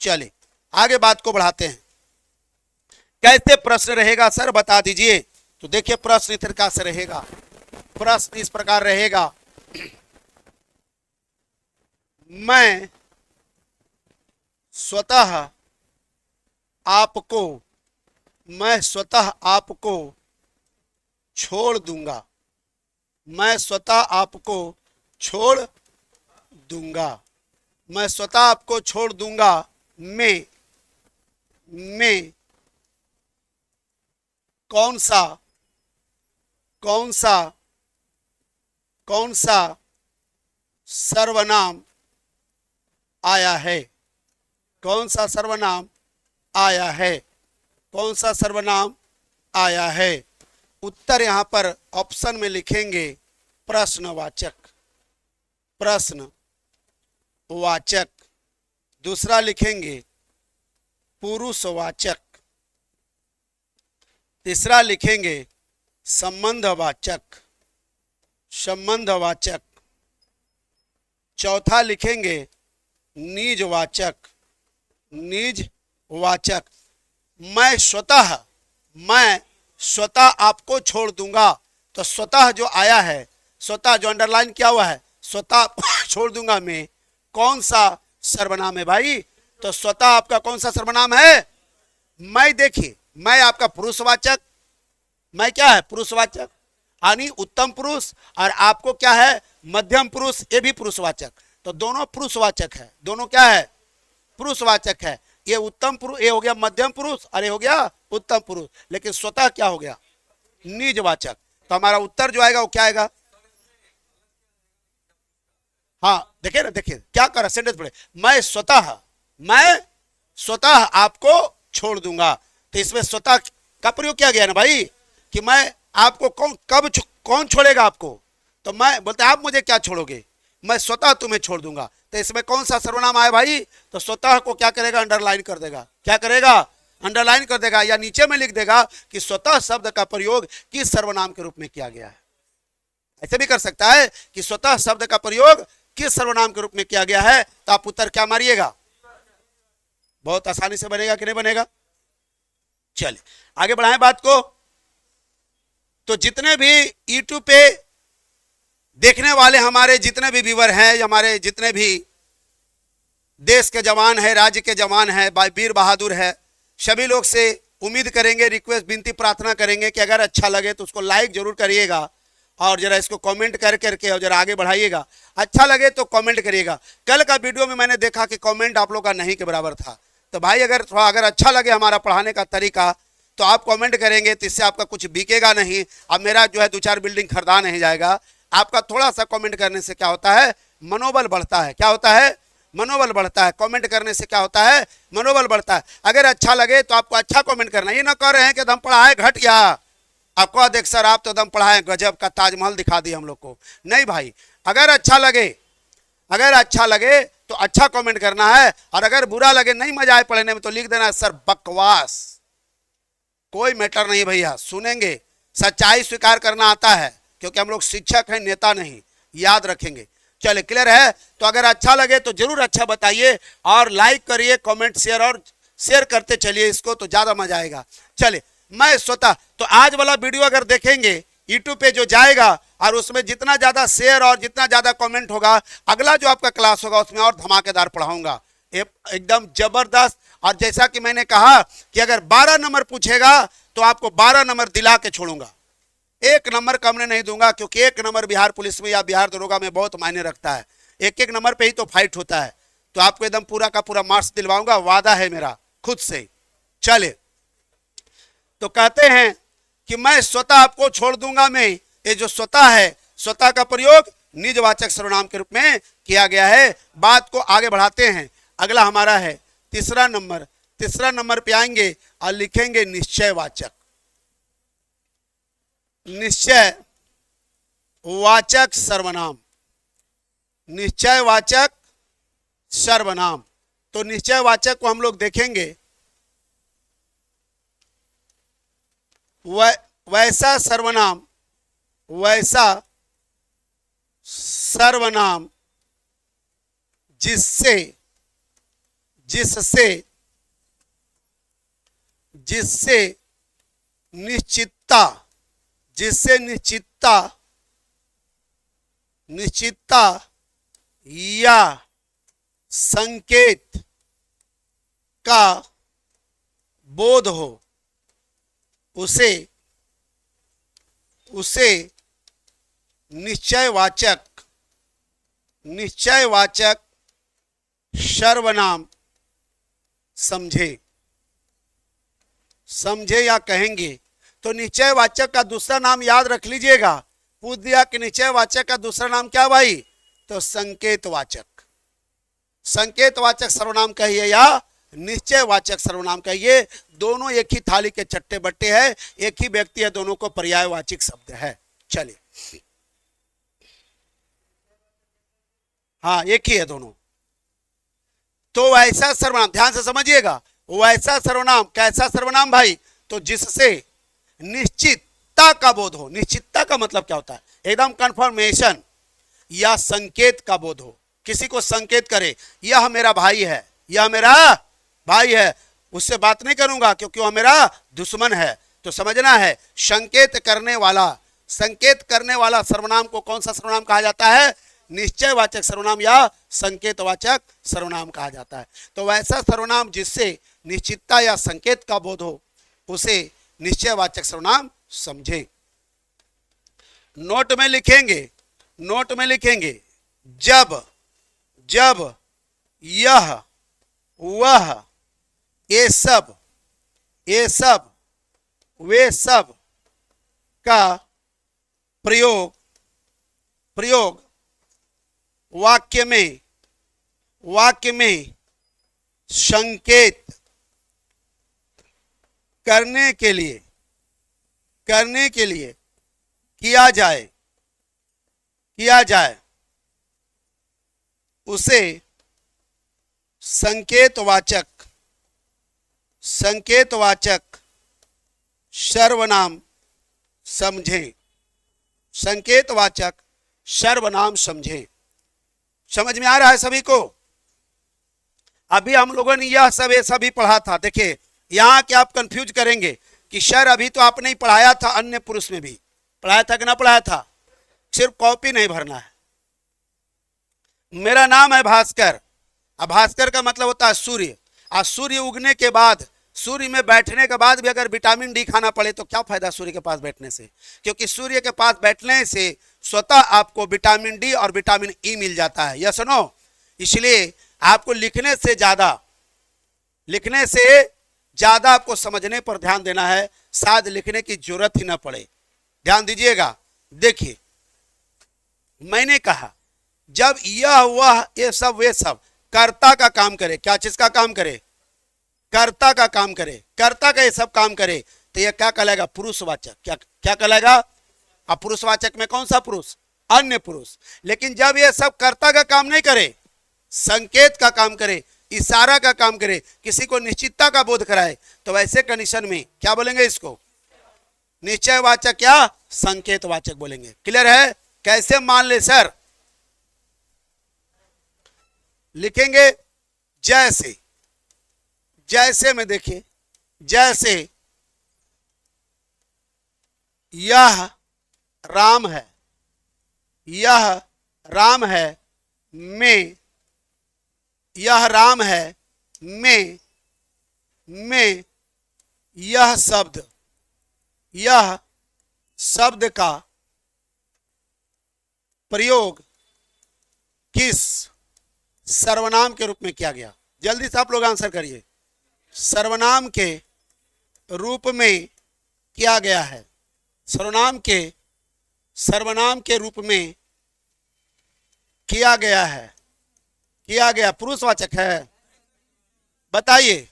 चलिए आगे बात को बढ़ाते हैं। कैसे प्रश्न रहेगा सर बता दीजिए। तो देखिए प्रश्न इस प्रकार से रहेगा, प्रश्न इस प्रकार रहेगा, मैं स्वतः आपको, मैं स्वतः आपको छोड़ दूंगा, मैं स्वतः आपको छोड़ दूंगा, मैं स्वतः आपको छोड़ दूंगा। मैं कौन सा कौन सा कौन सा सर्वनाम आया है, कौन सा सर्वनाम आया है, कौन सा सर्वनाम आया है। उत्तर यहां पर ऑप्शन में लिखेंगे प्रश्नवाचक, प्रश्नवाचक। दूसरा लिखेंगे पुरुषवाचक, तीसरा लिखेंगे संबंधवाचक, संबंधवाचक। चौथा लिखेंगे निजवाचक, निजवाचक। मैं स्वतः आपको छोड़ दूंगा, तो स्वतः जो आया है, स्वतः जो अंडरलाइन किया हुआ है, स्वतः छोड़ दूंगा में कौन सा सर्वनाम है भाई? तो स्वतः आपका कौन सा सर्वनाम है? मैं। देखिए, मैं आपका पुरुषवाचक, मैं क्या है? पुरुषवाचक, यानी उत्तम पुरुष, और आपको क्या है? मध्यम पुरुष, ये भी पुरुषवाचक। तो दोनों पुरुषवाचक है, दोनों क्या है? पुरुषवाचक है। ये उत्तम पुरुष, ये हो गया मध्यम पुरुष, और ये हो गया उत्तम पुरुष। लेकिन स्वतः क्या हो गया? निजवाचक। तो हमारा उत्तर जो आएगा वो क्या आएगा? हाँ, देखिए ना, देखिए क्या कर रहा सेंटेंस पढ़े, मैं स्वतः आपको छोड़ दूंगा। तो इसमें स्वतः का प्रयोग किया गया ना भाई, कि मैं आपको कौन छोड़ेगा आपको? तो मैं बोलते आप मुझे क्या छोड़ोगे? मैं स्वतः तुम्हें छोड़ दूंगा। तो इसमें कौन सा सर्वनाम आया भाई? तो स्वतः को क्या करेगा? अंडरलाइन कर देगा। क्या करेगा? अंडरलाइन कर देगा, या नीचे में लिख देगा कि स्वतः शब्द का प्रयोग किस सर्वनाम के रूप में किया गया है। ऐसे भी कर सकता है कि स्वतः शब्द का प्रयोग किस सर्वनाम के रूप में किया गया है। तो आप उत्तर क्या मारिएगा? बहुत आसानी से बनेगा कि नहीं बनेगा? चलिए आगे बढ़ाएं बात को। तो जितने भी यूट्यूब पे देखने वाले हमारे जितने भी व्यूअर हैं, हमारे जितने भी देश के जवान हैं, राज्य के जवान हैं, वीर बहादुर है, सभी लोग से उम्मीद करेंगे, रिक्वेस्ट, विनती, प्रार्थना करेंगे कि अगर अच्छा लगे तो उसको लाइक जरूर करिएगा, और जरा इसको कमेंट करके और जरा आगे बढ़ाइएगा। अच्छा लगे तो कमेंट करिएगा। कल का वीडियो में मैंने देखा कि कमेंट आप लोग का नहीं के बराबर था। तो भाई अगर अच्छा लगे हमारा पढ़ाने का तरीका तो आप कमेंट करेंगे, तो इससे आपका कुछ बिकेगा नहीं। अब मेरा जो है 2-4 बिल्डिंग खरीदा नहीं जाएगा। आपका थोड़ा सा कमेंट करने से क्या होता है? मनोबल बढ़ता है। क्या होता है? मनोबल बढ़ता है। कमेंट करने से क्या होता है? मनोबल बढ़ता है। अगर अच्छा लगे तो आपको अच्छा कमेंट करना। ये ना कर रहे हैं कि हम पढ़ाए घटिया, आपको देख सर आप तो एकदम पढ़ाए गजब का ताजमहल दिखा दिए हम लोग को। नहीं भाई, अगर अच्छा लगे तो अच्छा कमेंट करना है, और अगर बुरा लगे, नहीं मजा आए पढ़ने में, तो लिख देना सर बकवास। कोई मैटर नहीं भैया, सुनेंगे। सच्चाई स्वीकार करना आता है, क्योंकि हम लोग शिक्षक हैं, नेता नहीं, याद रखेंगे। चले, क्लियर है? तो अगर अच्छा लगे तो जरूर अच्छा बताइए, और लाइक करिए, कमेंट, शेयर करते चलिए इसको, तो ज्यादा मजा आएगा। चले, मैं स्वतः, तो आज वाला वीडियो अगर देखेंगे यूट्यूब पे जो जाएगा, और उसमें जितना ज्यादा शेयर और जितना ज्यादा कमेंट होगा, अगला जो आपका क्लास होगा उसमें और धमाकेदार पढ़ाऊंगा, एकदम जबरदस्त। और जैसा कि मैंने कहा कि अगर 12 नंबर पूछेगा तो आपको 12 नंबर दिला के छोड़ूंगा, 1 नंबर कम नहीं दूंगा, क्योंकि 1 नंबर बिहार पुलिस में या बिहार दरोगा में बहुत मायने रखता है। 1-1 नंबर पे ही तो फाइट होता है। तो आपको एकदम पूरा का पूरा मार्क्स दिलवाऊंगा, वादा है मेरा खुद से। चले, तो कहते हैं कि मैं स्वतः आपको छोड़ दूंगा में, ये जो स्वतः है, स्वतः का प्रयोग निजवाचक सर्वनाम के रूप में किया गया है। बात को आगे बढ़ाते हैं। अगला हमारा है तीसरा नंबर पे आएंगे और लिखेंगे निश्चयवाचक, निश्चयवाचक सर्वनाम, निश्चयवाचक सर्वनाम। तो निश्चयवाचक को हम लोग देखेंगे, वैसा सर्वनाम जिससे निश्चितता या संकेत का बोध हो उसे निश्चयवाचक सर्वनाम समझे। समझे या कहेंगे तो निश्चयवाचक का दूसरा नाम याद रख लीजिएगा। पूछ दिया कि निश्चयवाचक का दूसरा नाम क्या भाई, तो संकेतवाचक। संकेतवाचक सर्वनाम कहिए या निश्चयवाचक सर्वनाम कहिए, दोनों एक ही थाली के चट्टे बट्टे हैं, एक ही व्यक्ति है, दोनों को पर्यायवाचक शब्द है। चलिए, हाँ एक ही है दोनों। तो वैसा सर्वनाम, ध्यान से समझिएगा, वैसा सर्वनाम कैसा सर्वनाम भाई, तो जिससे निश्चितता का बोध हो। निश्चितता का मतलब क्या होता है, एकदम कंफर्मेशन या संकेत का बोध हो। किसी को संकेत करे यह मेरा भाई है, यह मेरा भाई है, उससे बात नहीं करूंगा क्योंकि वह मेरा दुश्मन है। तो समझना है, संकेत करने वाला सर्वनाम को कौन सा सर्वनाम कहा जाता है, निश्चयवाचक सर्वनाम या संकेतवाचक सर्वनाम कहा जाता है। तो वैसा सर्वनाम जिससे निश्चितता या संकेत का बोध हो उसे निश्चयवाचक सर्वनाम समझे। नोट में लिखेंगे जब यह वह ये सब वे सब का प्रयोग वाक्य में संकेत करने के लिए किया जाए उसे संकेतवाचक सर्वनाम समझें। संकेतवाचक सर्वनाम समझें। समझ में आ रहा है सभी को? अभी हम लोगों ने यह सब ये सभी पढ़ा था। देखिए यहाँ क्या आप कंफ्यूज करेंगे कि सर अभी तो आपने ही पढ़ाया था, अन्य पुरुष में भी पढ़ाया था कि ना पढ़ाया था, सिर्फ कॉपी नहीं भरना है। मेरा नाम है भास्कर। अब भास्कर का मतलब होता है सूर्य। और सूर्य उगने के बाद, सूर्य में बैठने के बाद भी अगर विटामिन डी खाना पड़े तो क्या फायदा सूर्य के पास बैठने से, क्योंकि सूर्य के पास बैठने से स्वतः आपको विटामिन डी और विटामिन ई मिल जाता है। Yes no? इसलिए आपको लिखने से ज्यादा आपको समझने पर ध्यान देना है, शायद लिखने की जरूरत ही ना पड़े। ध्यान दीजिएगा। देखिए मैंने कहा जब यह वह ये सब वे सब कर्ता का काम करे, क्या चीज का काम करे, कर्ता का काम करे, कर्ता का ये सब काम करे, तो यह क्या कहलाएगा, पुरुषवाचक। क्या कहलाएगा? अब पुरुषवाचक में कौन सा पुरुष, अन्य पुरुष। लेकिन जब यह सब कर्ता का काम नहीं करे, संकेत का काम करे, इशारा का काम करे, किसी को निश्चितता का बोध कराए, तो वैसे कंडीशन में क्या बोलेंगे, इसको निश्चयवाचक या संकेतवाचक बोलेंगे। क्लियर है? कैसे मान ले सर? लिखेंगे जैसे में देखिए, जैसे यह राम है, में यह राम है, में यह शब्द का प्रयोग किस सर्वनाम के रूप में किया गया? जल्दी से आप लोग आंसर करिए। सर्वनाम के रूप में किया गया है। सर्वनाम के रूप में किया गया है। पुरुषवाचक है, बताइए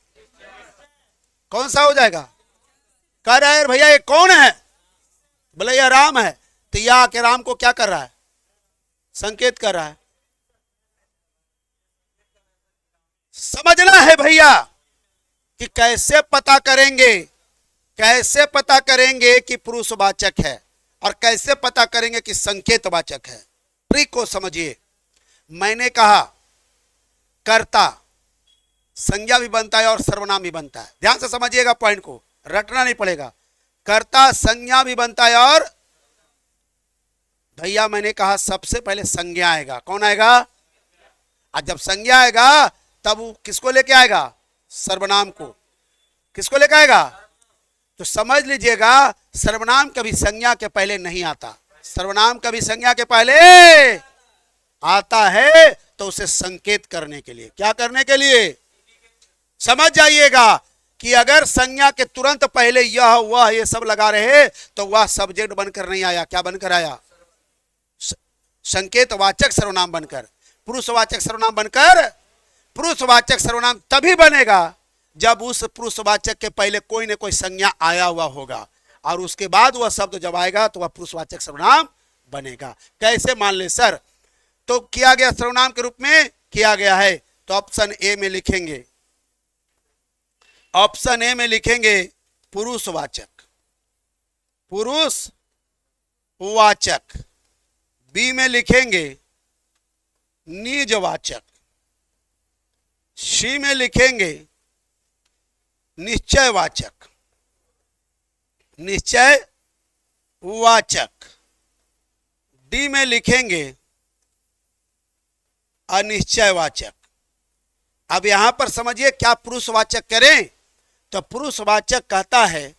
कौन सा हो जाएगा? कह रहा है भैया ये कौन है, बोले यह राम है, तो यह के राम को क्या कर रहा है, संकेत कर रहा है। समझना है भैया कि कैसे पता करेंगे कि पुरुषवाचक है और कैसे पता करेंगे कि संकेतवाचक है। ट्रिक को समझिए। मैंने कहा कर्ता संज्ञा भी बनता है और सर्वनाम भी बनता है। ध्यान से समझिएगा, पॉइंट को रटना नहीं पड़ेगा। कर्ता संज्ञा भी बनता है और भैया मैंने कहा सबसे पहले संज्ञा आएगा। कौन आएगा? और जब संज्ञा आएगा तब वो किसको लेके आएगा? सर्वनाम को। किसको लेके आएगा? तो समझ लीजिएगा, सर्वनाम कभी संज्ञा के पहले नहीं आता। सर्वनाम कभी संज्ञा के पहले आता है तो उसे संकेत करने के लिए। क्या करने के लिए? समझ जाइएगा कि अगर संज्ञा के तुरंत पहले यह वह ये सब लगा रहे तो वह सब्जेक्ट बनकर नहीं आया। क्या बनकर आया? संकेतवाचक सर्वनाम बनकर, पुरुषवाचक सर्वनाम बनकर। पुरुषवाचक सर्वनाम तभी बनेगा जब उस पुरुषवाचक के पहले कोई न कोई संज्ञा आया हुआ होगा, और उसके बाद वह शब्द जब आएगा तो वह पुरुषवाचक सर्वनाम बनेगा। कैसे? मान ले सर, तो किया गया सर्वनाम के रूप में किया गया है, तो ऑप्शन ए में लिखेंगे, ऑप्शन ए में लिखेंगे पुरुषवाचक, पुरुषवाचक। बी में लिखेंगे निजवाचक, सी में लिखेंगे निश्चयवाचक, निश्चयवाचक। डी में लिखेंगे अनिश्चयवाचक। अब यहां पर समझिए क्या पुरुषवाचक करें, तो पुरुषवाचक कहता है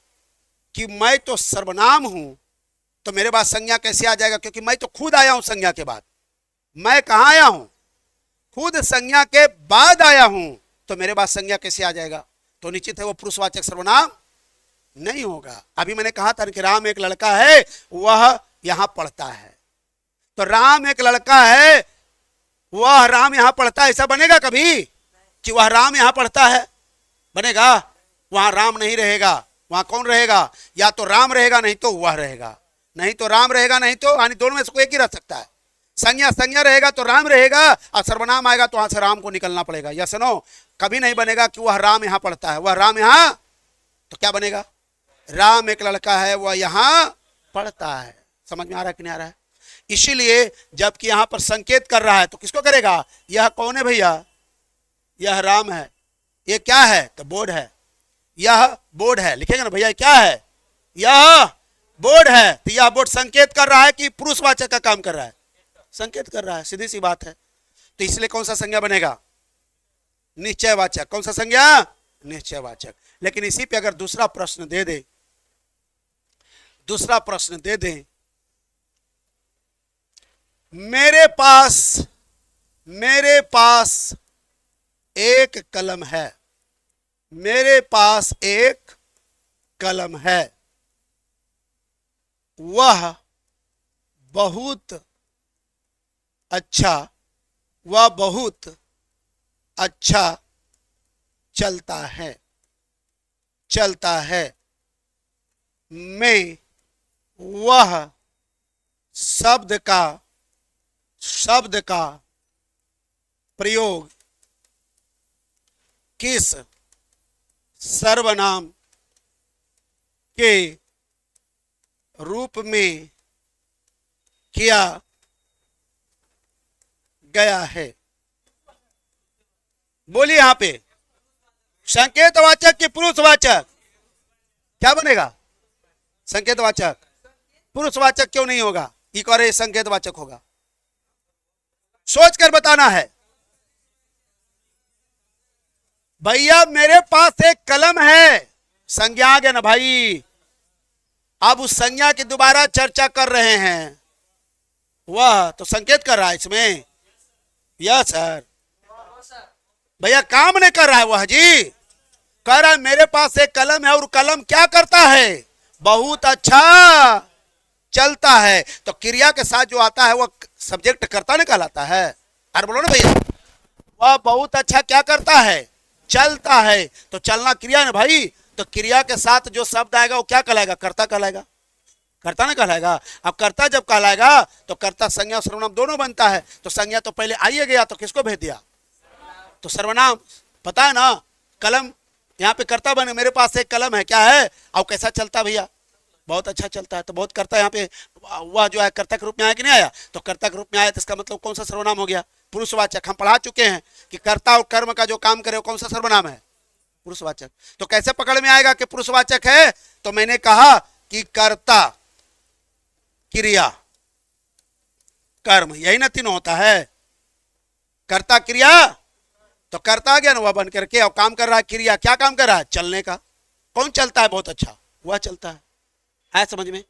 कि मैं तो सर्वनाम हूं, तो मेरे बाद संज्ञा कैसे आ जाएगा? क्योंकि मैं तो खुद आया हूं संज्ञा के बाद। मैं कहां आया हूं? खुद संज्ञा के बाद आया हूं, तो मेरे बाद संज्ञा कैसे आ जाएगा? तो निश्चित है वो पुरुषवाचक सर्वनाम नहीं होगा। अभी मैंने कहा था कि राम एक लड़का है, वह यहां पढ़ता है, तो राम एक लड़का है, वह राम यहां पढ़ता है, ऐसा बनेगा कभी कि वह राम यहां पढ़ता है? बनेगा? वहां राम नहीं रहेगा, वहां कौन रहेगा? या तो राम रहेगा नहीं तो वह रहेगा, नहीं तो राम रहेगा नहीं तो, यानी दोनों में से कोई एक ही रह सकता है। संज्ञा रहेगा तो राम रहेगा, और सर्वनाम आएगा तो वहां से राम को निकलना पड़ेगा। या सुनो, कभी नहीं बनेगा कि वह राम यहां पढ़ता है, वह राम यहां, तो क्या बनेगा? राम एक लड़का है, वह यहां पढ़ता है। समझ में आ रहा है कि नहीं आ रहा है? इसीलिए जबकि यहां पर संकेत कर रहा है तो किसको करेगा? यह कौन है भैया? यह राम है। ये क्या है? तो बोर्ड है। यह बोर्ड है, लिखेंगे ना भैया, क्या है? यह बोर्ड है। तो यह बोर्ड संकेत कर रहा है कि पुरुषवाचक का काम कर रहा है, संकेत कर रहा है, सीधी सी बात है। तो इसलिए कौन सा संज्ञा बनेगा? निश्चयवाचक। कौन सा संज्ञा? निश्चयवाचक। लेकिन इसी पे अगर दूसरा प्रश्न दे दे, दूसरा प्रश्न दे दे, मेरे पास एक कलम है, मेरे पास एक कलम है, वह बहुत अच्छा, वह बहुत अच्छा चलता है, चलता है। मैं वह शब्द का प्रयोग किस सर्वनाम के रूप में किया गया है? बोलिए यहां पे, संकेतवाचक कि पुरुषवाचक? क्या बनेगा? संकेतवाचक। पुरुषवाचक क्यों नहीं होगा? एक और संकेतवाचक होगा, सोचकर बताना है भैया। मेरे पास एक कलम है, संज्ञा आ गया ना भाई। अब उस संज्ञा की दोबारा चर्चा कर रहे हैं, वह तो संकेत कर रहा है इसमें। Yes sir. भैया काम नहीं कर रहा है वह जी, कह रहा है मेरे पास एक कलम है, और कलम क्या करता है? बहुत अच्छा चलता है। तो क्रिया के साथ जो आता है वह सब्जेक्ट कर्ता ने कहलाता है। अरे बोलो ना भैया, वह बहुत अच्छा क्या करता है? चलता है। तो चलना क्रिया है भाई, तो क्रिया के साथ जो शब्द आएगा वो क्या कहलाएगा? कर्ता कहलाएगा, कर्ता ना कहलाएगा। अब कर्ता जब कहलाएगा तो कर्ता संज्ञा सर्वनाम दोनों बनता है। तो संज्ञा तो पहले आइए गया, तो किसको भेज दिया? तो सर्वनाम। पता है ना, कलम यहाँ पे कर्ता बने, मेरे पास एक कलम है, क्या है? और कैसा चलता भैया? बहुत अच्छा चलता है। तो बहुत कर्ता यहाँ पे वह जो है कर्ता के रूप में आया कि नहीं आया? तो कर्ता के रूप में आया, तो इसका मतलब कौन सा सर्वनाम हो गया? पुरुषवाचक। हम पढ़ा चुके हैं कि कर्ता और कर्म का जो काम करे वो कौन सा सर्वनाम है? पुरुषवाचक। तो कैसे पकड़ में आएगा कि पुरुषवाचक है? तो मैंने कहा कि कर्ता, क्रिया, कर्म, यही ना तीनों होता है। कर्ता क्रिया, तो कर्ता आ गया ना वह बन करके, और काम कर रहा है क्रिया, क्या काम कर रहा है? चलने का। कौन चलता है बहुत अच्छा? वह चलता है। आया समझ में?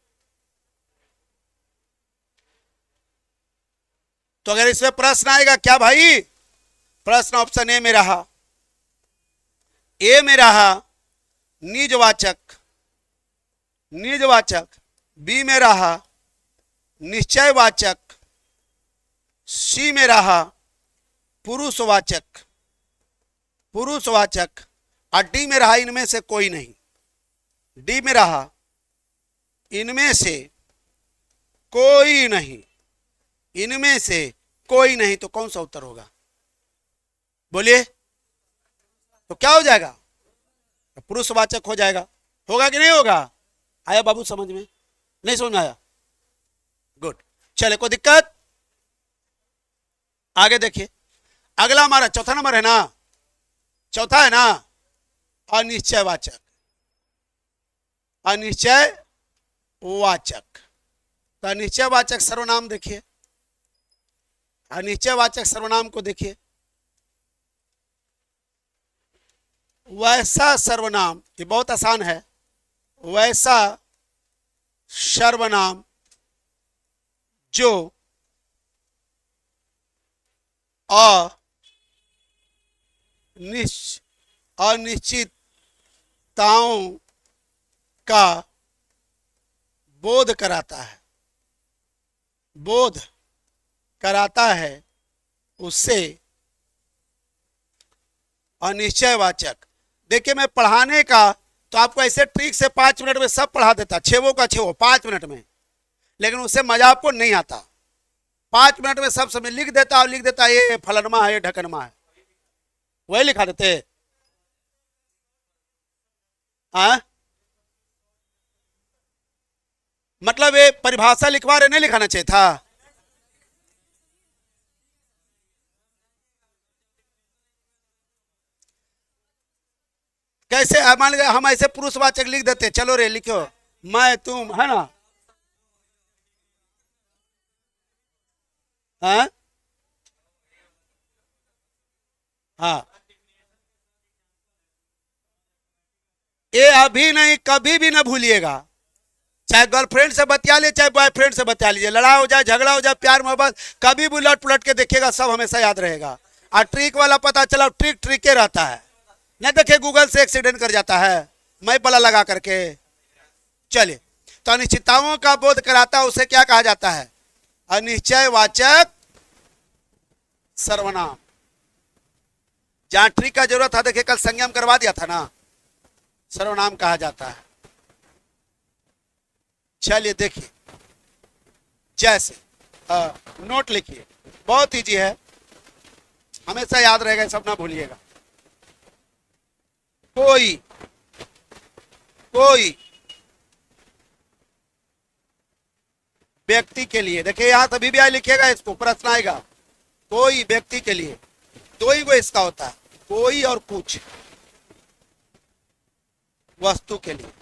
तो अगर इसमें प्रश्न आएगा क्या भाई? प्रश्न ऑप्शन ए में रहा, ए में रहा निजवाचक, निजवाचक, बी में रहा निश्चयवाचक, सी में रहा पुरुषवाचक, पुरुषवाचक, और डी में रहा इनमें से कोई नहीं। डी में रहा इनमें से कोई नहीं, इनमें से कोई नहीं, तो कौन सा उत्तर होगा? बोलिए। तो क्या हो जाएगा? पुरुषवाचक हो जाएगा। होगा कि नहीं होगा? आया बाबू समझ में? नहीं समझ में आया? गुड। चले, कोई दिक्कत? आगे देखिए, अगला हमारा चौथा नंबर है ना, चौथा है ना अनिश्चयवाचक, अनिश्चयवाचक। तो अनिश्चयवाचक सर्वनाम देखिए, अनिश्चयवाचक सर्वनाम को देखिए। वैसा सर्वनाम, ये बहुत आसान है, वैसा सर्वनाम जो अनिश्चितताओं का बोध कराता है, बोध कराता है, उससे अनिश्चयवाचक। देखिए, मैं पढ़ाने का तो आपको ऐसे ट्रिक से 5 मिनट में सब पढ़ा देता, छेवों का छेवो 5 मिनट में, लेकिन उससे मजा आपको नहीं आता। 5 मिनट में सब समय लिख देता, और लिख देता ये फलनमा है, ये ढकनमा है, वही लिखा देते। हाँ, मतलब ये परिभाषा लिखवा रहे, नहीं लिखाना चाहिए था। कैसे? मान लीजिए हम ऐसे पुरुषवाचक लिख देते, चलो रे लिखो, मैं तुम, है ना? हाँ हाँ, ये अभी नहीं कभी भी ना भूलिएगा। चाहे गर्लफ्रेंड से बतिया ले, चाहे बॉयफ्रेंड से बतिया लीजिए, लड़ाई हो जाए, झगड़ा हो जाए, प्यार मोहब्बत, कभी भी उलट पुलट के देखिएगा, सब हमेशा याद रहेगा। और ट्रिक वाला पता चला, ट्रिक ट्रिके रहता है, नहीं देखिए गूगल से एक्सीडेंट कर जाता है, मैं पला लगा करके। चलिए, तो अनिश्चितताओं का बोध कराता है, उसे क्या कहा जाता है? अनिश्चयवाचक सर्वनाम। जहां ट्रिक का जरूरत था, देखिए कल संज्ञा करवा दिया था ना, सर्वनाम कहा जाता है। चलिए देखिए, जैसे नोट लिखिए, बहुत इजी है, हमेशा याद रहेगा, सब ना भूलिएगा। कोई, कोई व्यक्ति के लिए, देखिए यहां तभी भी लिखिएगा, इसको प्रश्न आएगा। कोई व्यक्ति के लिए, दो ही वो इसका होता है, कोई और कुछ। वस्तु के लिए,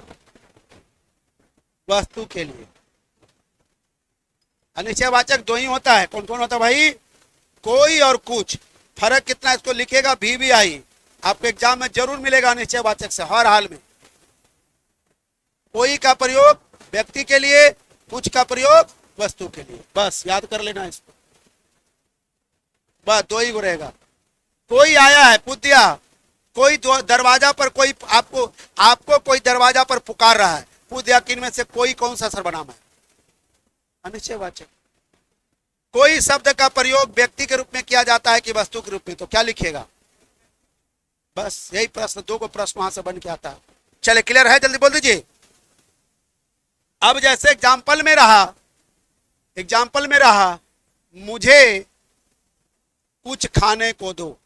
वस्तु के लिए अनिश्चयवाचक दो ही होता है। कौन कौन होता है भाई? कोई और कुछ। फर्क कितना, इसको लिखेगा भी आई, आपको एग्जाम में जरूर मिलेगा अनिश्चयवाचक से, हर हाल में। कोई का प्रयोग व्यक्ति के लिए, कुछ का प्रयोग वस्तु के लिए, बस याद कर लेना इसको, बस दो ही रहेगा। कोई आया है, पूछ दिया, कोई दरवाजा पर, कोई आपको कोई दरवाजा पर पुकार रहा है, पूछ दिया कि इनमें से कोई कौन सा सर्वनाम है? अनिश्चयवाचक। कोई शब्द का प्रयोग व्यक्ति के रूप में किया जाता है कि वस्तु के रूप में, तो क्या लिखिएगा? बस यही प्रश्न, दो को प्रश्न वहां से बन के आता है। चले, क्लियर है? जल्दी बोल दीजिए। अब जैसे एग्जाम्पल में रहा, एग्जाम्पल में रहा, मुझे कुछ खाने को दो,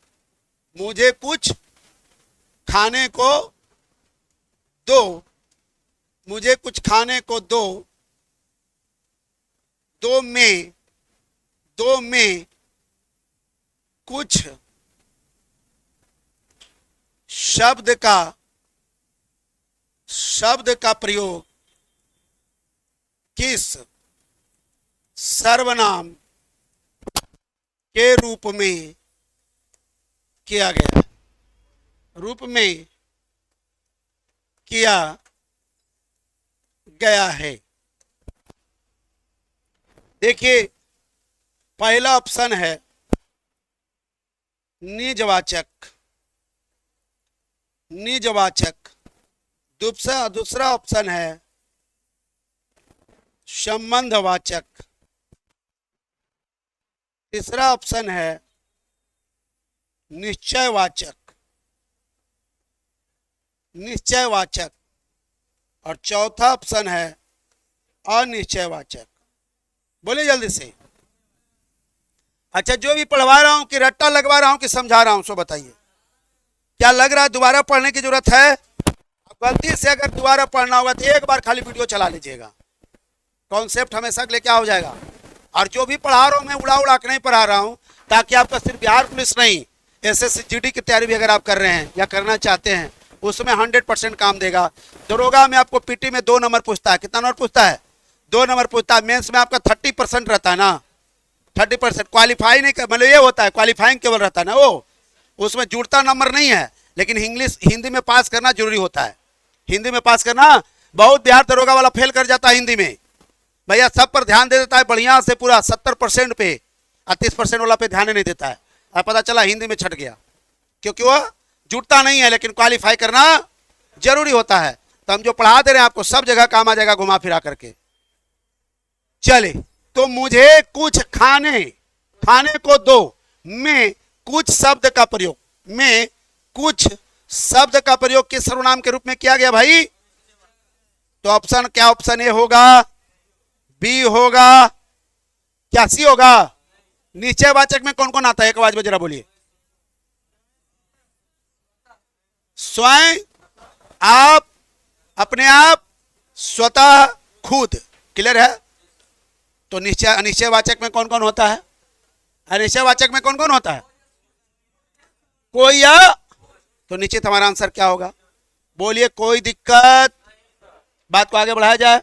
मुझे कुछ खाने को दो, मुझे कुछ खाने को दो, दो में कुछ शब्द का प्रयोग किस सर्वनाम के रूप में किया गया, रूप में किया गया है। देखिए पहला ऑप्शन है निजवाचक, निजवाचक। दूसरा ऑप्शन है संबंधवाचक। तीसरा ऑप्शन है निश्चयवाचक, निश्चयवाचक। और चौथा ऑप्शन है अनिश्चयवाचक। बोलिए जल्दी से। अच्छा, जो भी पढ़वा रहा हूं कि रट्टा लगवा रहा हूं कि समझा रहा हूं, सो बताइए। क्या लग रहा है दोबारा पढ़ने की जरूरत है? गलती से अगर दोबारा पढ़ना होगा तो एक बार खाली वीडियो चला लीजिएगा, कॉन्सेप्ट हमेशा के लिए क्या हो जाएगा। और जो भी पढ़ा रहा हूं मैं उड़ा उड़ा के नहीं पढ़ा रहा हूं, ताकि आपका सिर्फ बिहार पुलिस नहीं, एसएससी जीडी की तैयारी भी अगर आप कर रहे हैं या करना चाहते हैं, उसमें 100% काम देगा। दरोगा में आपको पीटी में 2 नंबर पूछता है। कितना नंबर पूछता है? 2 नंबर पूछता है। मेंस में आपका 30% रहता है ना, 30%। क्वालिफाई नहीं, मतलब ये होता है क्वालिफाइंग केवल रहता है ना, वो उसमें जुड़ता नंबर नहीं है। लेकिन इंग्लिश हिंदी में पास करना जरूरी होता है, हिंदी में पास करना। बहुत बिहार दरोगा वाला फेल कर जाता है हिंदी में। भैया सब पर ध्यान दे देता है बढ़िया से, पूरा 70% पे, 30% वाला पे ध्यान नहीं देता है। अब पता चला हिंदी में छट गया, क्योंकि वह जुड़ता नहीं है। लेकिन क्वालिफाई करना जरूरी होता है। तो हम जो पढ़ा दे रहे हैं आपको सब जगह काम आ जाएगा, घुमा फिरा करके। चले, तो मुझे कुछ खाने, खाने को दो में कुछ शब्द का प्रयोग, में कुछ शब्द का प्रयोग किस सर्वनाम के रूप में किया गया भाई? तो ऑप्शन क्या? ऑप्शन ए होगा, बी होगा, क्या सी होगा? निश्चयवाचक में कौन कौन आता है? एक आवाज में जरा बोलिए। स्वयं, आप, अपने आप, स्वतः, खुद। क्लियर है? तो अनिश्चयवाचक में कौन कौन होता है? अनिश्चयवाचक में कौन कौन होता है? कोई या, तो निश्चित हमारा आंसर क्या होगा? बोलिए, कोई दिक्कत? बात को आगे बढ़ाया जाए।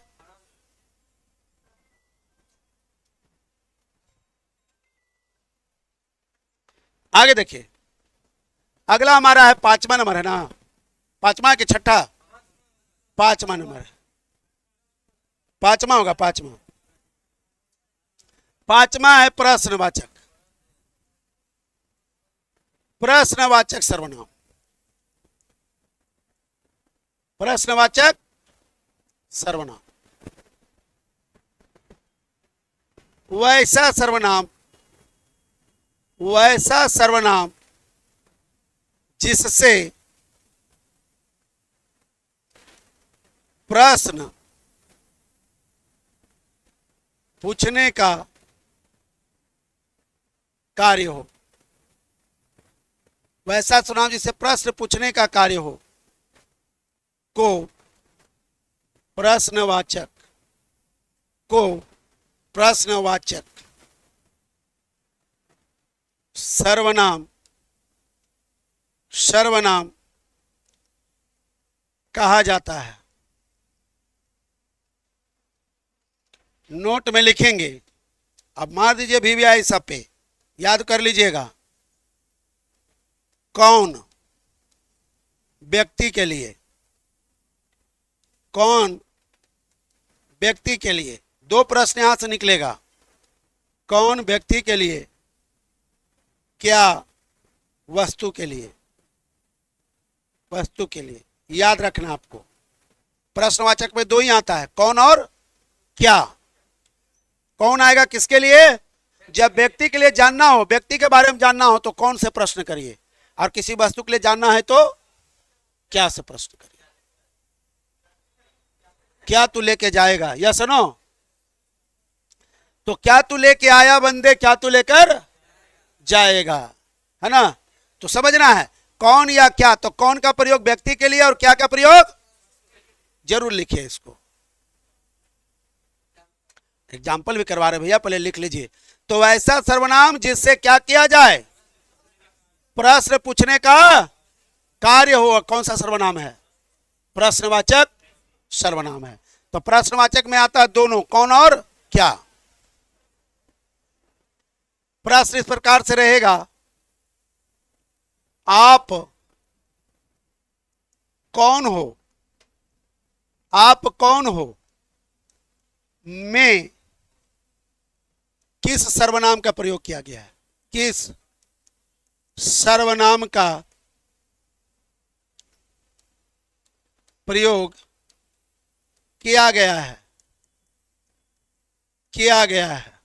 आगे देखिए, अगला हमारा है 5वां नंबर है ना, 5वां कि 6ठा? 5वां नंबर, 5वां होगा, 5वां। 5वां है प्रश्नवाचक, प्रश्नवाचक सर्वनाम, प्रश्नवाचक सर्वनाम। वैसा सर्वनाम, वैसा सर्वनाम जिससे प्रश्न पूछने का कार्य हो, वैसा सर्वनाम जिससे प्रश्न पूछने का कार्य हो को प्रश्नवाचक, को प्रश्नवाचक सर्वनाम, सर्वनाम कहा जाता है। नोट में लिखेंगे, अब मार दीजिए VVI सब पे, याद कर लीजिएगा। कौन व्यक्ति के लिए, कौन व्यक्ति के लिए, 2 प्रश्न यहां से निकलेगा। कौन व्यक्ति के लिए, क्या वस्तु के लिए, वस्तु के लिए। याद रखना आपको, प्रश्नवाचक में 2 ही आता है, कौन और क्या। कौन आएगा किसके लिए? जब व्यक्ति के लिए जानना हो, व्यक्ति के बारे में जानना हो तो कौन से प्रश्न करिए, और किसी वस्तु के लिए जानना है तो क्या से प्रश्न करिए। क्या तू लेके जाएगा, यस नो? तो क्या तू लेके आया बंदे, क्या तू लेकर जाएगा, है ना? तो समझना है कौन या क्या। तो कौन का प्रयोग व्यक्ति के लिए और क्या का प्रयोग जरूर लिखिए इसको। एग्जाम्पल भी करवा रहे भैया, पहले लिख लीजिए। तो ऐसा सर्वनाम जिससे क्या किया जाए? प्रश्न पूछने का कार्य हो। कौन सा सर्वनाम है? प्रश्नवाचक सर्वनाम है। तो प्रश्नवाचक में आता है दोनों, कौन और क्या। प्रश्न इस प्रकार से रहेगा, आप कौन हो, आप कौन हो में किस सर्वनाम का प्रयोग किया गया है, किस सर्वनाम का प्रयोग किया गया है, किया गया है।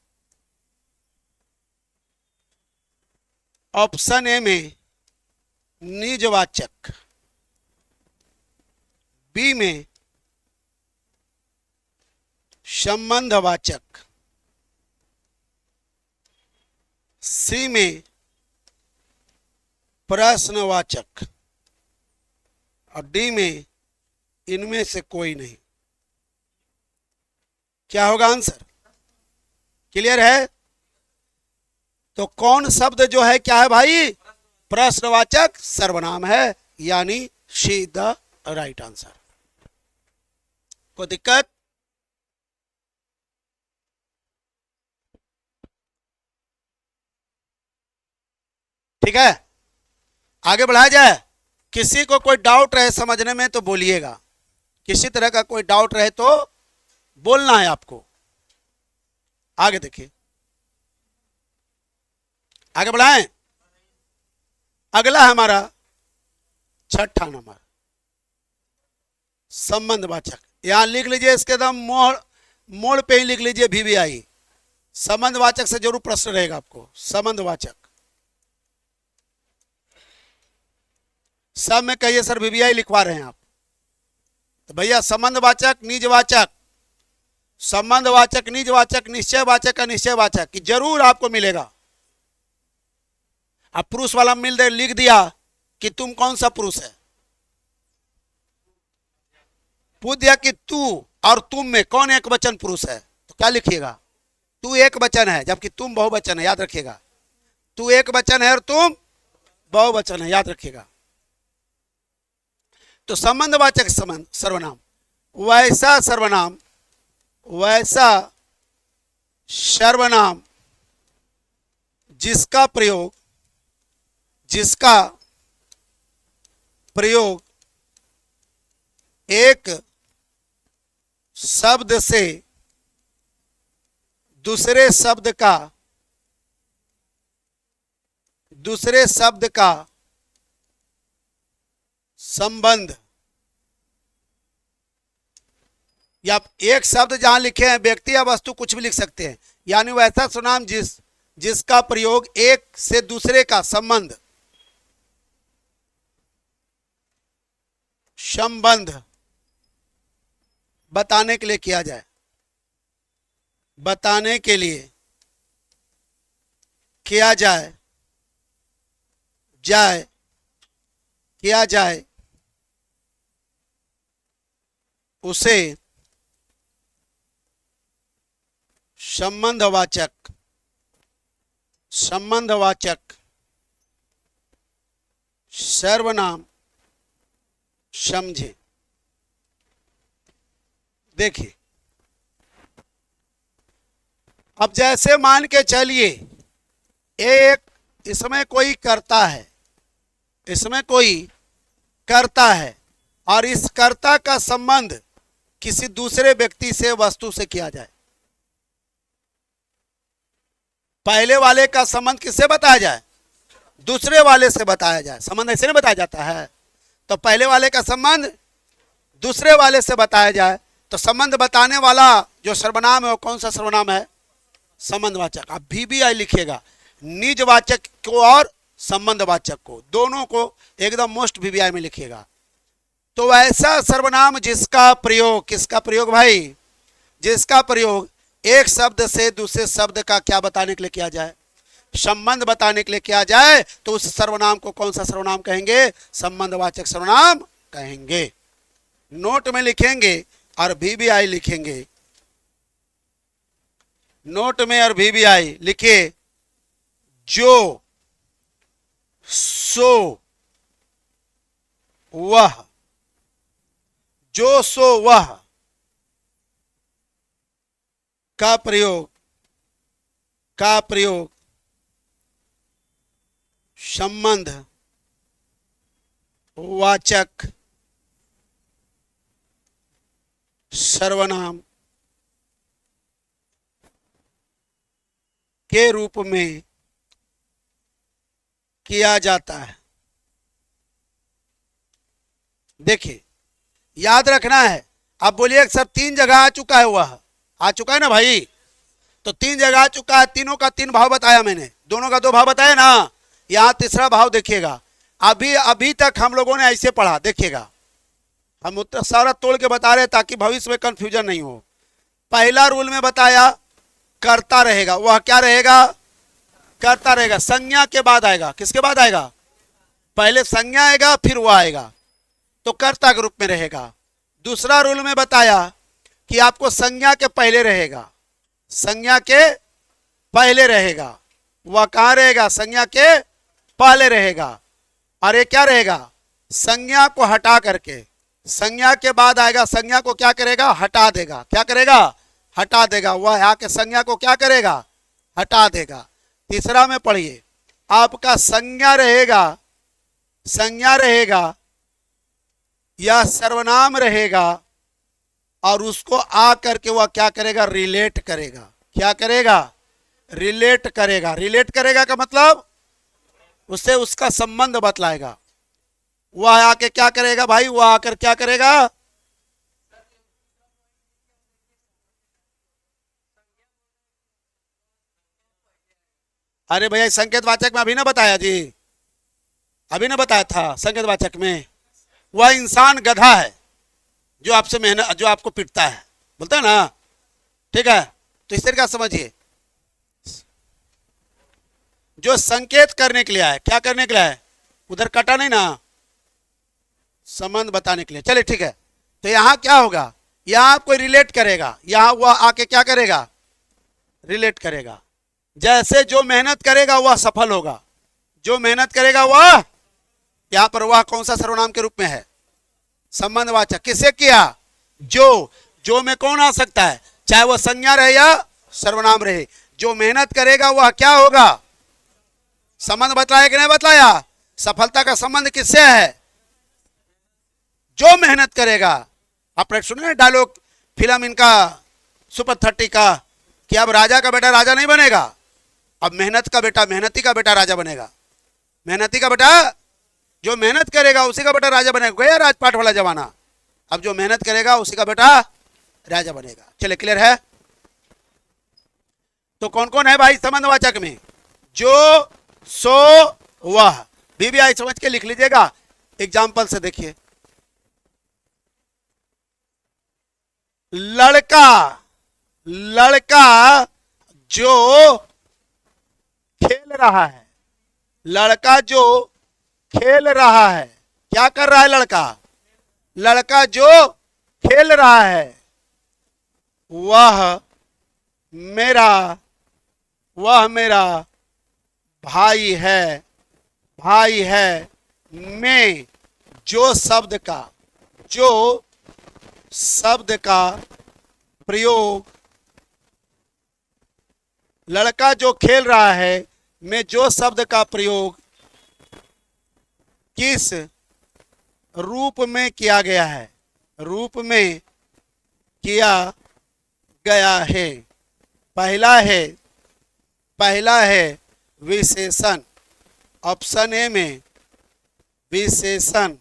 ऑप्शन ए में निजवाचक, बी में संबंधवाचक, सी में प्रश्नवाचक और डी में इनमें से कोई नहीं। क्या होगा आंसर? क्लियर है? तो कौन शब्द जो है क्या है भाई? प्रश्नवाचक सर्वनाम है, यानी शी द राइट आंसर। कोई दिक्कत? ठीक है, आगे बढ़ाया जाए। किसी को कोई डाउट रहे समझने में तो बोलिएगा, किसी तरह का कोई डाउट रहे तो बोलना है आपको। आगे देखिए, आगे बढ़ाएं। अगला हमारा छठा नंबर संबंधवाचक। यहां लिख लीजिए, इसके दम मोड़ मोड़ पे ही लिख लीजिए VVI। संबंधवाचक से जरूर प्रश्न रहेगा आपको। संबंधवाचक सब में कहिए सर VVI लिखवा रहे हैं आप, तो भैया संबंधवाचक, निजवाचक, संबंधवाचक, निजवाचक, निश्चयवाचक, अनिश्चयवाचक कि जरूर आपको मिलेगा। अब पुरुष वाला मिल दे, लिख दिया कि तुम कौन सा पुरुष है, पूछ दिया कि तू और तुम में कौन एक वचन पुरुष है, तो क्या लिखिएगा? तू एक वचन है जबकि तुम बहुवचन है, याद रखिएगा। तू एक वचन है और तुम बहुवचन है, याद रखिएगा। तो संबंधवाचक सर्वनाम वैसा सर्वनाम, वैसा सर्वनाम जिसका प्रयोग, जिसका प्रयोग एक शब्द से दूसरे शब्द का संबंध, या एक शब्द जहां लिखे हैं, व्यक्ति या वस्तु कुछ भी लिख सकते हैं, यानी वैसा सर्वनाम जिसका प्रयोग एक से दूसरे का संबंध बताने के लिए किया जाए, बताने के लिए किया जाए, किया जाए, उसे संबंधवाचक सर्वनाम समझे। देखिए, अब जैसे मान के चलिए एक इसमें कोई करता है, इसमें कोई करता है और इस कर्ता का संबंध किसी दूसरे व्यक्ति से, वस्तु से किया जाए। पहले वाले का संबंध किससे बताया जाए? दूसरे वाले से बताया जाए। संबंध ऐसे नहीं बताया जाता है। तो पहले वाले का संबंध दूसरे वाले से बताया जाए, तो संबंध बताने वाला जो सर्वनाम है वो कौन सा सर्वनाम है? संबंधवाचक। आप VVI लिखिएगा, निजवाचक को और संबंधवाचक को, दोनों को एकदम मोस्ट VVI में लिखिएगा। तो ऐसा सर्वनाम जिसका प्रयोग, किसका प्रयोग भाई? जिसका प्रयोग एक शब्द से दूसरे शब्द का क्या बताने के लिए किया जाए? संबंध बताने के लिए किया जाए, तो उस सर्वनाम को कौन सा सर्वनाम कहेंगे? संबंधवाचक सर्वनाम कहेंगे। नोट में लिखेंगे और VVI लिखेंगे। नोट में और VVI लिखिए, जो, सो, वह, जो सो वह का प्रयोग संबंध वाचक सर्वनाम के रूप में किया जाता है। देखिए याद रखना है। आप बोलिए सर 3 जगह आ चुका है, वह आ चुका है ना भाई, तो 3 जगह आ चुका है, तीनों का 3 भाव बताया मैंने, दोनों का 2 भाव बताया ना। यहां तीसरा भाव देखिएगा। अभी तक हम लोगों ने ऐसे पढ़ा, देखिएगा हम उत्तर सारा तोड़ के बता रहे ताकि भविष्य में कंफ्यूजन नहीं हो। पहला रूल में बताया करता रहेगा, वह क्या रहेगा, करता रहेगा। संज्ञा के बाद आएगा, किसके बाद आएगा, पहले संज्ञा आएगा फिर वह आएगा, तो कर्ता के रूप में रहेगा। दूसरा रूल में बताया कि आपको संज्ञा के पहले रहेगा, संज्ञा के पहले रहेगा, वह कहां रहेगा, संज्ञा के पहले रहेगा। और ये क्या रहेगा, संज्ञा को हटा करके संज्ञा के बाद आएगा, संज्ञा को क्या करेगा, हटा देगा। क्या करेगा, हटा देगा। वह आके संज्ञा को क्या करेगा, हटा देगा। तीसरा में पढ़िए, आपका संज्ञा रहेगा, संज्ञा रहेगा या सर्वनाम रहेगा और उसको आ करके वह क्या करेगा, रिलेट करेगा। क्या करेगा, रिलेट करेगा। रिलेट करेगा का मतलब उससे उसका संबंध बतलाएगा। वह आके क्या करेगा भाई, वह आकर क्या करेगा, अरे भैया संकेत वाचक में अभी ना बताया जी, अभी ना बताया था संकेत वाचक में। वह इंसान गधा है जो आपसे मेहनत, जो आपको पीटता है, बोलता है ना, ठीक है। तो इस तरीके समझिए, जो संकेत करने के लिए आए, क्या करने के लिए आए, उधर कटा नहीं ना, संबंध बताने के लिए। चलिए ठीक है, तो यहां क्या होगा, यहां कोई रिलेट करेगा, यहां वह आके क्या करेगा, रिलेट करेगा। जैसे जो मेहनत करेगा वह सफल होगा, जो मेहनत करेगा वह, यहां पर वह कौन सा सर्वनाम के रूप में है, संबंधवाचक। किसे किया, जो में कौन आ सकता है, चाहे वह संज्ञा रहे या सर्वनाम रहे। जो मेहनत करेगा वह क्या होगा, संबंध बतलाया कि नहीं बतलाया, सफलता का संबंध किससे है, जो मेहनत करेगा। आपने सुना डायलॉग फिल्म इनका सुपर 30 का, कि अब राजा का बेटा राजा नहीं बनेगा, अब मेहनत का बेटा, मेहनती का बेटा राजा बनेगा। मेहनती का बेटा जो मेहनत करेगा उसी का बेटा राजा बनेगा। गया राजपाट वाला जमाना, अब जो मेहनत करेगा उसी का बेटा राजा बनेगा। चलिए क्लियर है। तो कौन कौन है भाई संबंधवाचक में, जो, सो, वह। बीबीआई समझ के लिख लीजिएगा, एग्जाम्पल से देखिए। लड़का, लड़का जो खेल रहा है, लड़का जो खेल रहा है, क्या कर रहा है लड़का, लड़का जो खेल रहा है, वह मेरा भाई है, भाई है। में जो शब्द का प्रयोग, लड़का जो खेल रहा है में जो शब्द का प्रयोग किस रूप में किया गया है, रूप में किया गया है। पहला है विशेषण, ऑप्शन ए में विशेषण,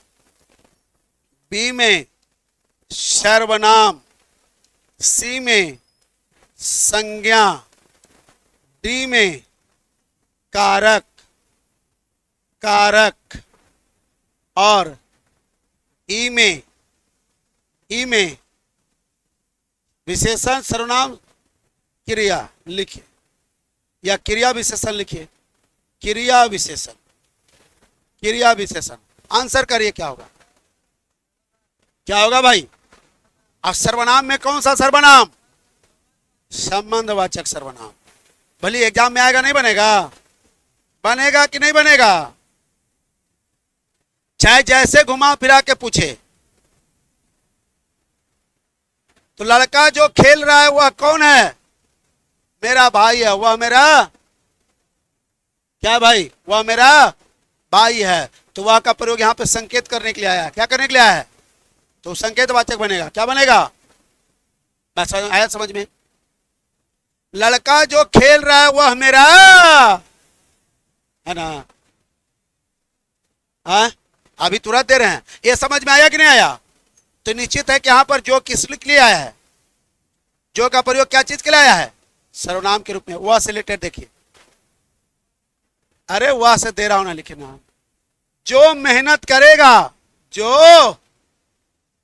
बी में सर्वनाम, सी में संज्ञा, डी में कारक, और ई में विशेषण, सर्वनाम, क्रिया लिखिए या क्रिया विशेषण लिखिए, क्रिया विशेषण। आंसर करिए क्या होगा, क्या होगा भाई। अब सर्वनाम में कौन सा सर्वनाम, संबंधवाचक सर्वनाम। भले एग्जाम में आएगा, नहीं बनेगा, बनेगा कि नहीं बनेगा, चाहे जैसे घुमा फिरा के पूछे। तो लड़का जो खेल रहा है वह कौन है, मेरा भाई है, वह मेरा क्या भाई, वह मेरा भाई है। तो वह का प्रयोग यहाँ पे संकेत करने के लिए आया है। क्या करने के लिए आया है? तो संकेतवाचक बनेगा। क्या बनेगा? बस आया समझ में? लड़का जो खेल रहा है वह मेरा है ना। हाँ, अभी तुरंत दे रहे हैं। ये समझ में आया कि नहीं आया? तो निश्चित है कि यहां पर जो किस लिए आया है? जो का प्रयोग क्या चीज के लिए आया है? सर्वनाम के रूप में। वह से रिलेटेड देखिए। अरे वह से दे रहा हूं ना, लिखे ना। जो मेहनत करेगा, जो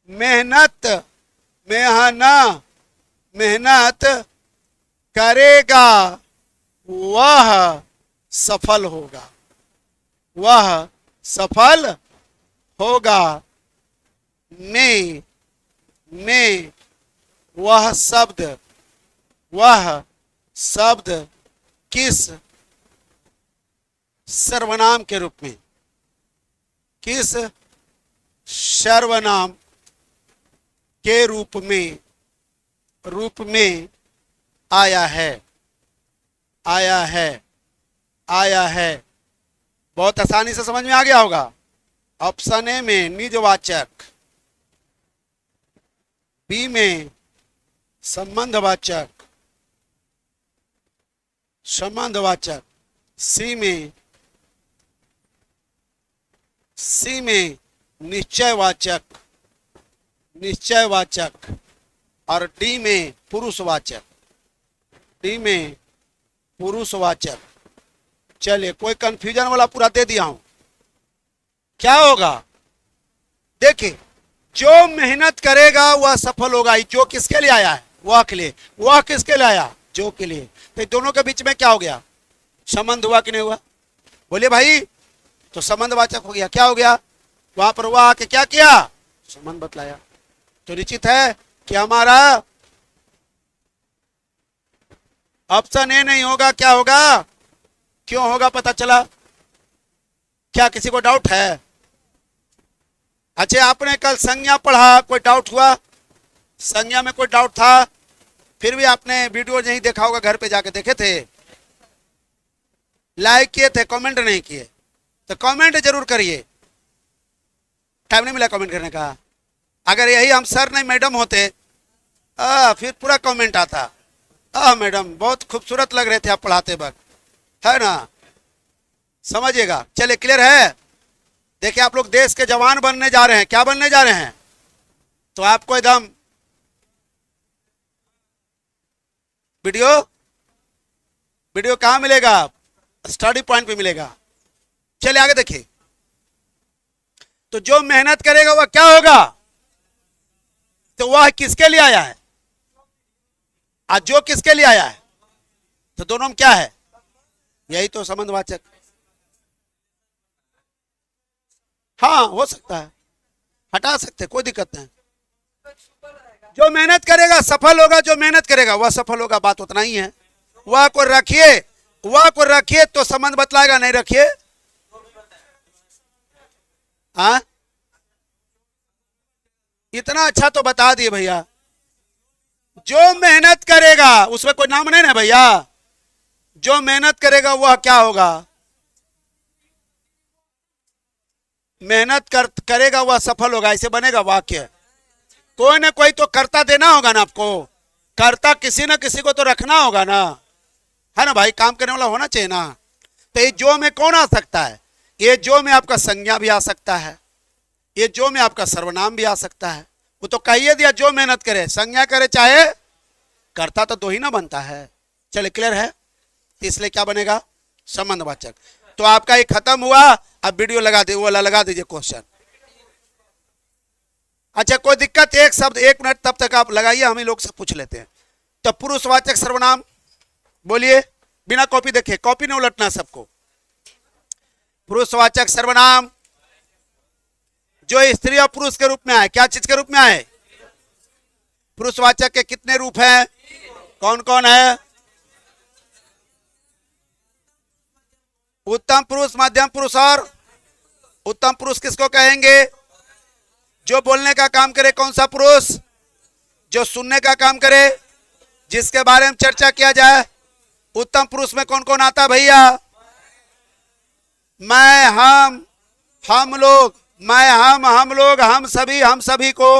मेहनत मेहनत करेगा वह सफल होगा। वह सफल होगा। में वह शब्द किस सर्वनाम के रूप में, किस सर्वनाम के रूप में आया है। बहुत आसानी से समझ में आ गया होगा। ऑप्शन ए में निजवाचक, बी में संबंधवाचक, सी में निश्चयवाचक और डी में पुरुषवाचक। चलिए, कोई कंफ्यूजन वाला पूरा दे दिया हूं। क्या होगा? देखिए, जो मेहनत करेगा वह सफल होगा। जो किसके लिए आया है? वह के लिए। वह किसके लिए आया? जो के लिए। तो दोनों के बीच में क्या हो गया? संबंध हुआ कि नहीं हुआ? बोलिए भाई। तो संबंधवाचक हो गया। क्या हो गया? वहां पर वह आके क्या किया? संबंध बतलाया। तो निश्चित है कि हमारा ऑप्शन ए नहीं होगा। क्या होगा? क्यों होगा पता चला? क्या किसी को डाउट है? अच्छा, आपने कल संज्ञा पढ़ा, कोई डाउट हुआ? संज्ञा में कोई डाउट था? फिर भी आपने वीडियो नहीं देखा होगा, घर पे जाके देखे थे, लाइक किए थे, कमेंट नहीं किए। तो कमेंट जरूर करिए। टाइम नहीं मिला कमेंट करने का। अगर यही हम सर नहीं मैडम होते फिर पूरा कमेंट आता। मैडम बहुत खूबसूरत लग रहे थे आप पढ़ाते वक्त, है ना। समझिएगा। चलिए, क्लियर है? देखिए, आप लोग देश के जवान बनने जा रहे हैं। क्या बनने जा रहे हैं? तो आपको एकदम वीडियो कहां मिलेगा? स्टडी पॉइंट पे मिलेगा। चलिए आगे देखिए। तो जो मेहनत करेगा वह क्या होगा? तो वह किसके लिए आया है? आज जो किसके लिए आया है? तो दोनों में क्या है? यही तो संबंधवाचक। हाँ, हो सकता है, हटा सकते, कोई दिक्कत नहीं। जो मेहनत करेगा सफल होगा। जो मेहनत करेगा वह सफल होगा। बात उतना ही है। वह को रखिए तो संबंध बतलाएगा, नहीं रखिए। हाँ, इतना अच्छा तो बता दिए भैया। जो मेहनत करेगा, उसमें कोई नाम नहीं ना भैया। जो मेहनत करेगा वह क्या होगा? मेहनत करेगा वह सफल होगा। ऐसे बनेगा वाक्य। कोई ना कोई तो कर्ता देना होगा ना आपको। कर्ता किसी ना किसी को तो रखना होगा ना, है ना भाई। काम करने वाला होना चाहिए ना। तो ये जो में कौन आ सकता है? ये जो में आपका संज्ञा भी आ सकता है। ये जो में आपका सर्वनाम भी आ सकता है। वो तो कहिए दिया, जो मेहनत करे, संज्ञा करे चाहे कर्ता, तो दो ही ना बनता है। चलिए, क्लियर है? इसलिए क्या बनेगा? संबंधवाचक। तो आपका ये खत्म हुआ। अब वीडियो लगा दे, वो लगा दीजिए क्वेश्चन। अच्छा, कोई दिक्कत? एक शब्द 1 मिनट तब तक आप लगाइए, हम ही लोग से पूछ लेते हैं। तो पुरुषवाचक सर्वनाम बोलिए, बिना कॉपी देखे, कॉपी नहीं उलटना सबको। पुरुषवाचक सर्वनाम जो स्त्री और पुरुष के रूप में आए। क्या चीज के रूप में आए? पुरुषवाचक के कितने रूप हैं? कौन कौन है? उत्तम पुरुष, मध्यम पुरुष और उत्तम पुरुष किसको कहेंगे? जो बोलने का काम करे। कौन सा पुरुष? जो सुनने का काम करे, जिसके बारे में चर्चा किया जाए। उत्तम पुरुष में कौन कौन आता भैया? मैं, हम, हम लोग, मैं, हम लोग, हम सभी को,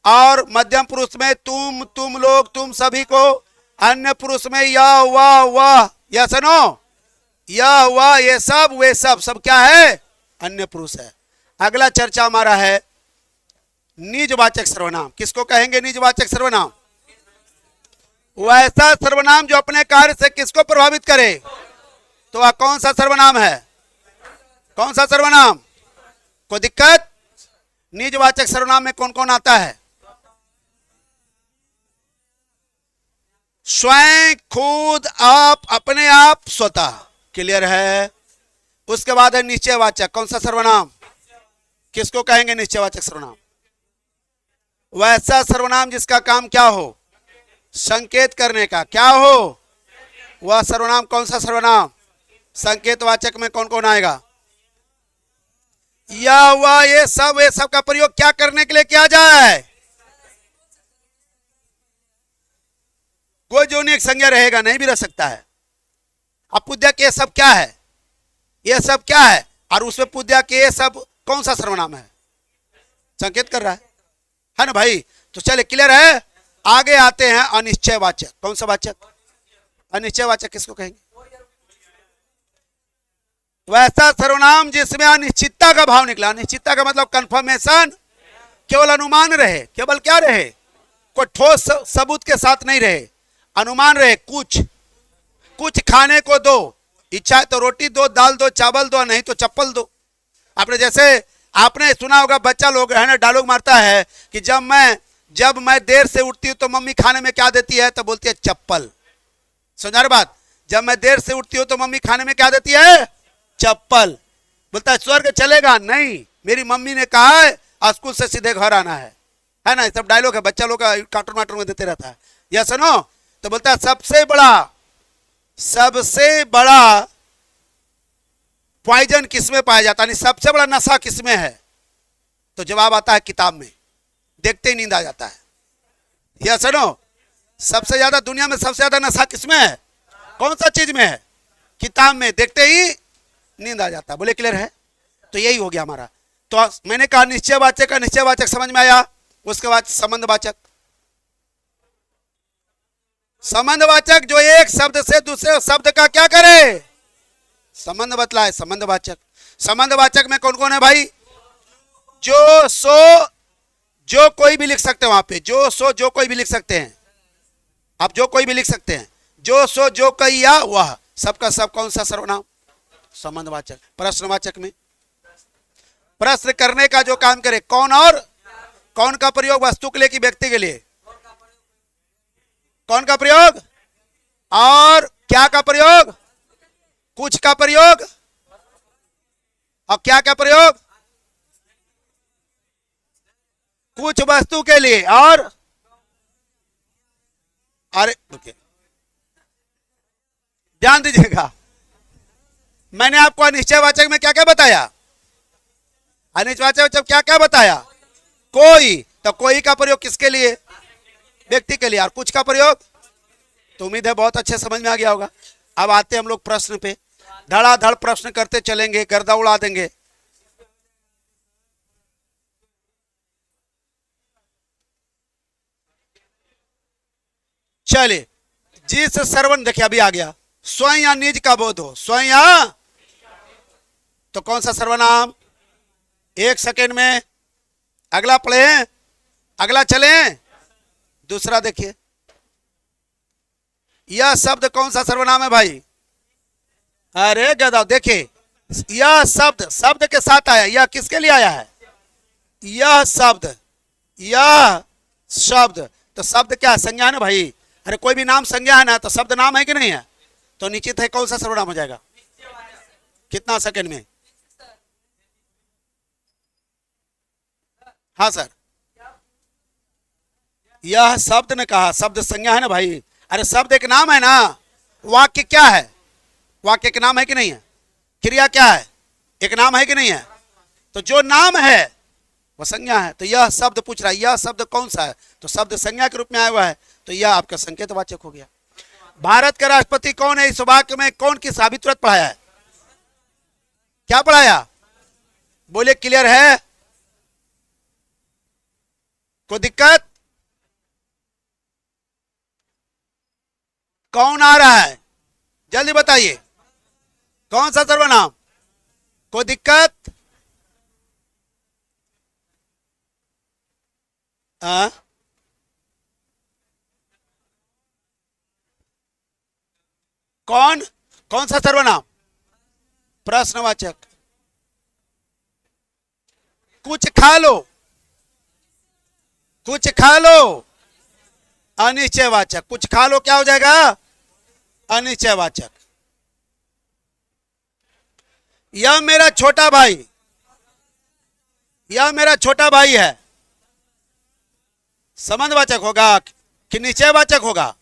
और मध्यम पुरुष में तुम लोग, तुम सभी को, अन्य पुरुष में यह वह, या सुनो, यह वह, ये सब, वे सब क्या है? अन्य पुरुष है। अगला चर्चा हमारा है निजवाचक सर्वनाम। किसको कहेंगे निजवाचक सर्वनाम? वैसा सर्वनाम जो अपने कार्य से किसको प्रभावित करे। तो वह कौन सा सर्वनाम है? कौन सा सर्वनाम? कोई दिक्कत? निजवाचक सर्वनाम में कौन कौन आता है? स्वयं, खुद, आप, अपने आप, स्वतः। क्लियर है? उसके बाद है निश्चयवाचक। कौन सा सर्वनाम? किसको कहेंगे निश्चयवाचक सर्वनाम? वैसा सर्वनाम जिसका काम क्या हो? संकेत करने का। क्या हो वह सर्वनाम? कौन सा सर्वनाम? संकेतवाचक में कौन कौन आएगा? या वह, ये सब का प्रयोग क्या करने के लिए किया जाए? कोई जो नहीं एक संज्ञा रहेगा, नहीं भी रह सकता है। अब पुद्या के सब क्या है? ये सब क्या है? और उसमें पुद्या के ये सब कौन सा सर्वनाम है? संकेत कर रहा है ना भाई? तो चले, क्लियर है? आगे आते हैं अनिश्चयवाचक। कौन सा वाचक? अनिश्चयवाचक किसको कहेंगे? वैसा सर्वनाम जिसमें अनिश्चितता का भाव निकला। अनिश्चितता का मतलब कंफर्मेशन, केवल अनुमान रहे। केवल क्या रहे? कोई ठोस सबूत के साथ नहीं रहे, अनुमान रहे। कुछ खाने को दो, इच्छा है तो रोटी दो, दाल दो, चावल दो, नहीं तो चप्पल दो। आपने सुना होगा, बच्चा लोग है ना डायलॉग मारता है कि जब मैं देर से उठती हूँ तो मम्मी खाने में क्या देती है? तो बोलती है चप्पल। समझा रहे बात? जब मैं देर से उठती हूँ तो मम्मी खाने में क्या देती है? चप्पल। बोलता है स्वर्ग चलेगा? नहीं, मेरी मम्मी ने कहा है स्कूल से सीधे घर आना है ना? सब डायलॉग है, बच्चा लोग का कार्टून वाटून में देते रहता है। या सुनो, तो बोलता है सबसे बड़ा पॉइजन किसमें पाया जाता है? सबसे बड़ा नशा किसमें है? तो जवाब आता है किताब में। देखते ही नींद आ जाता है। या सुनो, सबसे ज्यादा दुनिया में सबसे ज्यादा नशा किसमें है? कौन सा चीज में है? किताब में। देखते ही नींद आ जाता है। बोले क्लियर है? तो यही हो गया हमारा। तो मैंने कहा निश्चयवाचक का निश्चयवाचक समझ में आया। उसके बाद संबंधवाचक। संबंधवाचक जो एक शब्द से दूसरे शब्द का क्या करे? संबंध बतलाए। संबंधवाचक। संबंधवाचक में कौन कौन है भाई? जो, सो, जो कोई भी लिख सकते हैं वहां पे। जो, सो, जो कोई भी लिख सकते हैं। आप जो कोई भी लिख सकते हैं। जो, सो, जो कोई, या वह, सबका सब कौन सा सर्वनाम? संबंधवाचक। प्रश्नवाचक में प्रश्न करने का जो काम करे। कौन और कौन का प्रयोग? वस्तु के लिए कि व्यक्ति के लिए? कौन का प्रयोग? और क्या का प्रयोग? कुछ का प्रयोग। और क्या का प्रयोग? कुछ वस्तु के लिए। और अरे ध्यान दीजिएगा, मैंने आपको अनिश्चयवाचक में क्या क्या बताया? अनिश्चयवाचक क्या क्या बताया? कोई। तो कोई का प्रयोग किसके लिए? व्यक्ति के लिए। और कुछ का प्रयोग? तो उम्मीद है बहुत अच्छे समझ में आ गया होगा। अब आते हम लोग प्रश्न पे। धड़ाधड़ प्रश्न करते चलेंगे, गर्दा उड़ा देंगे। चलिए, जिस सर्वन, देखिए अभी आ गया, स्वयं या निज का बोध हो। स्वयं या, तो कौन सा सर्वनाम? एक सेकेंड में अगला पढ़े, अगला चले। दूसरा देखिए, यह शब्द कौन सा सर्वनाम है भाई? अरे गधा, देखिए यह शब्द के साथ आया। यह किसके लिए आया है? यह शब्द। तो शब्द क्या? संज्ञा है ना भाई। अरे कोई भी नाम संज्ञा है ना, तो शब्द नाम है कि नहीं है? तो निश्चित है कौन सा सर्वनाम हो जाएगा? कितना सेकंड में? हाँ सर, यह शब्द ने कहा। शब्द संज्ञा है ना भाई। अरे शब्द एक नाम है ना। वाक्य क्या है? वाक्य एक नाम है कि नहीं है? क्रिया क्या है? एक नाम है कि नहीं है? तो जो नाम है वह संज्ञा है। तो यह शब्द पूछ रहा है, यह शब्द कौन सा है? तो शब्द संज्ञा के रूप में आया हुआ है, तो यह आपका संकेतवाचक हो गया। भारत का राष्ट्रपति कौन है? इस वाक्य में कौन किस साबित तुरंत पढ़ाया है? क्या पढ़ाया? बोले क्लियर है? कोई दिक्कत? कौन आ रहा है जल्दी बताइए, कौन सा सर्वनाम? कोई दिक्कत? आ? कौन कौन सा सर्वनाम? प्रश्नवाचक। कुछ खा लो, कुछ खा लो, अनिश्चयवाचक। कुछ खा लो क्या हो जाएगा? अनिश्चयवाचक। यह मेरा छोटा भाई, यह मेरा छोटा भाई है, संबंधवाचक होगा कि निश्चयवाचक होगा?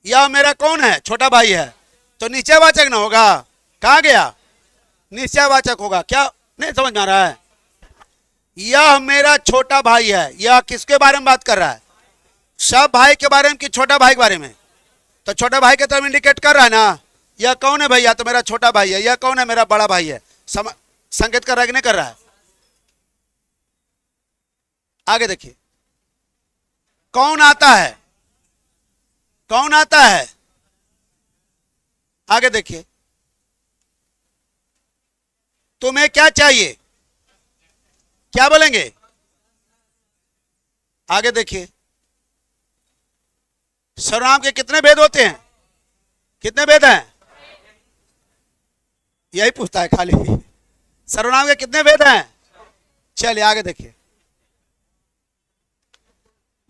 यह मेरा कौन है? छोटा भाई है, तो निश्चयवाचक ना होगा? कहां गया? निश्चयवाचक होगा। क्या नहीं समझ में आ रहा है? यह मेरा छोटा भाई है, यह किसके बारे में बात कर रहा है? सब भाई के बारे में कि छोटा भाई के बारे में? तो छोटा भाई के तरफ इंडिकेट कर रहा है ना, यह कौन है भैया? तो मेरा छोटा भाई है। यह कौन है? मेरा बड़ा भाई है। संकेत कर रहा है कि नहीं कर रहा है? आगे देखिए, कौन आता है? कौन आता है? आगे देखिए, तुम्हें क्या चाहिए? क्या बोलेंगे? आगे देखिए, सर्वनाम के कितने भेद होते हैं? कितने भेद हैं? यही पूछता है खाली। सर्वनाम के कितने भेद हैं? चलिए आगे देखिए,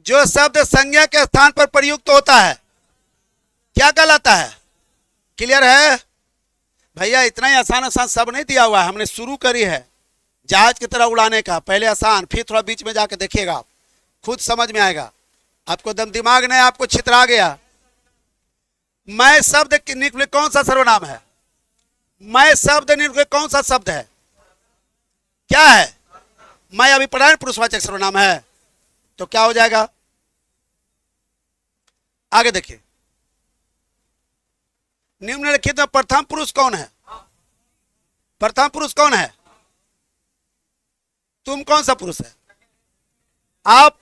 जो शब्द संज्ञा के स्थान पर प्रयुक्त होता है क्या कहलाता है? क्लियर है भैया? इतना ही आसान आसान सब नहीं दिया हुआ है, हमने शुरू करी है जहाज की तरह उड़ाने का। पहले आसान, फिर थोड़ा बीच में जाके देखिएगा, खुद समझ में आएगा। आपको दम दिमाग नहीं, आपको छितरा गया। मैं शब्द निकले कौन सा सर्वनाम है? मैं शब्द निकले कौन सा शब्द है? क्या है? मैं अभी पढ़ा पुरुषवाचक सर्वनाम है, तो क्या हो जाएगा? आगे देखिए, निम्नलिखित में प्रथम पुरुष कौन है? प्रथम पुरुष कौन है? तुम कौन सा पुरुष है? आप,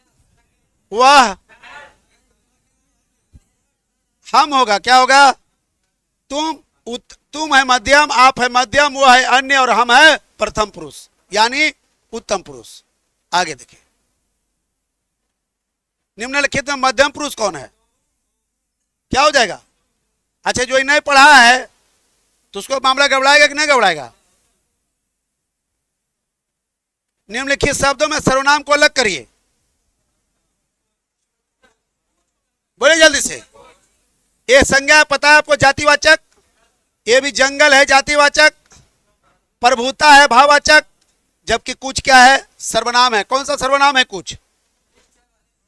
वह, हम होगा। क्या होगा? तुम, तुम है मध्यम, आप है मध्यम, वह है अन्य, और हम है प्रथम पुरुष यानी उत्तम पुरुष। आगे देखिए, निम्नलिखित में मध्यम पुरुष कौन है? क्या हो जाएगा? अच्छा, जो नहीं पढ़ा है तो उसको मामला गड़बड़ाएगा कि नहीं गड़बड़ाएगा? निम्नलिखित शब्दों में सर्वनाम को अलग करिए, बोले जल्दी से। ये संज्ञा पता है आपको, जातिवाचक। ये भी जंगल है जातिवाचक, प्रभुता है भाववाचक, जबकि कुछ क्या है? सर्वनाम है। कौन सा सर्वनाम है? कुछ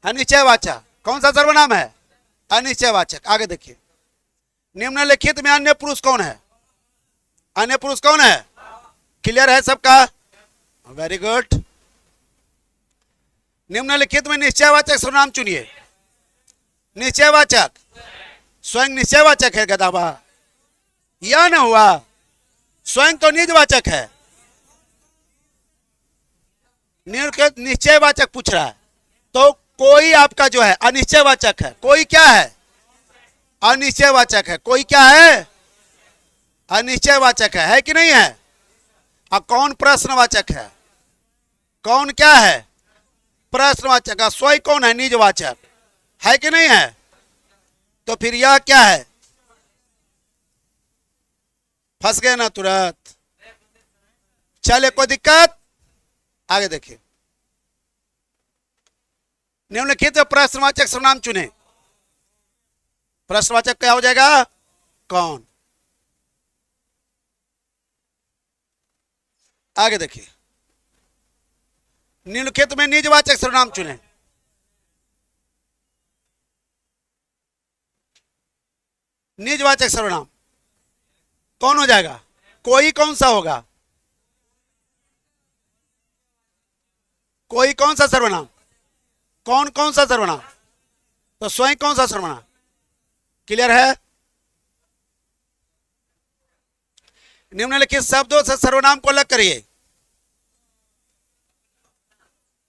अनिश्चयवाचक। कौन सा सर्वनाम है? अनिश्चयवाचक। आगे देखिए, निम्नलिखित में अन्य पुरुष कौन है? अन्य पुरुष कौन है? क्लियर है सबका? Very good. निम्नलिखित में निश्चयवाचक सर्वनाम चुनिए। निश्चयवाचक, स्वयं निश्चयवाचक है गदाबा, यह न हुआ। स्वयं तो निजवाचक है, निश्चयवाचक पूछ रहा है, तो कोई आपका जो है अनिश्चयवाचक है। कोई क्या है? अनिश्चयवाचक है। कोई क्या है? अनिश्चयवाचक है कि नहीं है? और कौन प्रश्नवाचक है? कौन क्या है? प्रश्नवाचक। स्वयं कौन है? निजवाचक है कि नहीं है? तो फिर यह क्या है? फंस गए ना तुरंत? चले, कोई दिक्कत? आगे देखिए, निम्नलिखित प्रश्नवाचक सर्वनाम चुने। प्रश्नवाचक क्या हो जाएगा? कौन? आगे देखिए, निम्नलिखित में निजवाचक सर्वनाम चुने। निजवाचक सर्वनाम कौन हो जाएगा? कोई कौन सा होगा? कोई कौन सा सर्वनाम? कौन कौन सा सर्वनाम? तो स्वयं कौन सा सर्वनाम? क्लियर है? निम्नलिखित शब्दों से सर्वनाम को अलग करिए।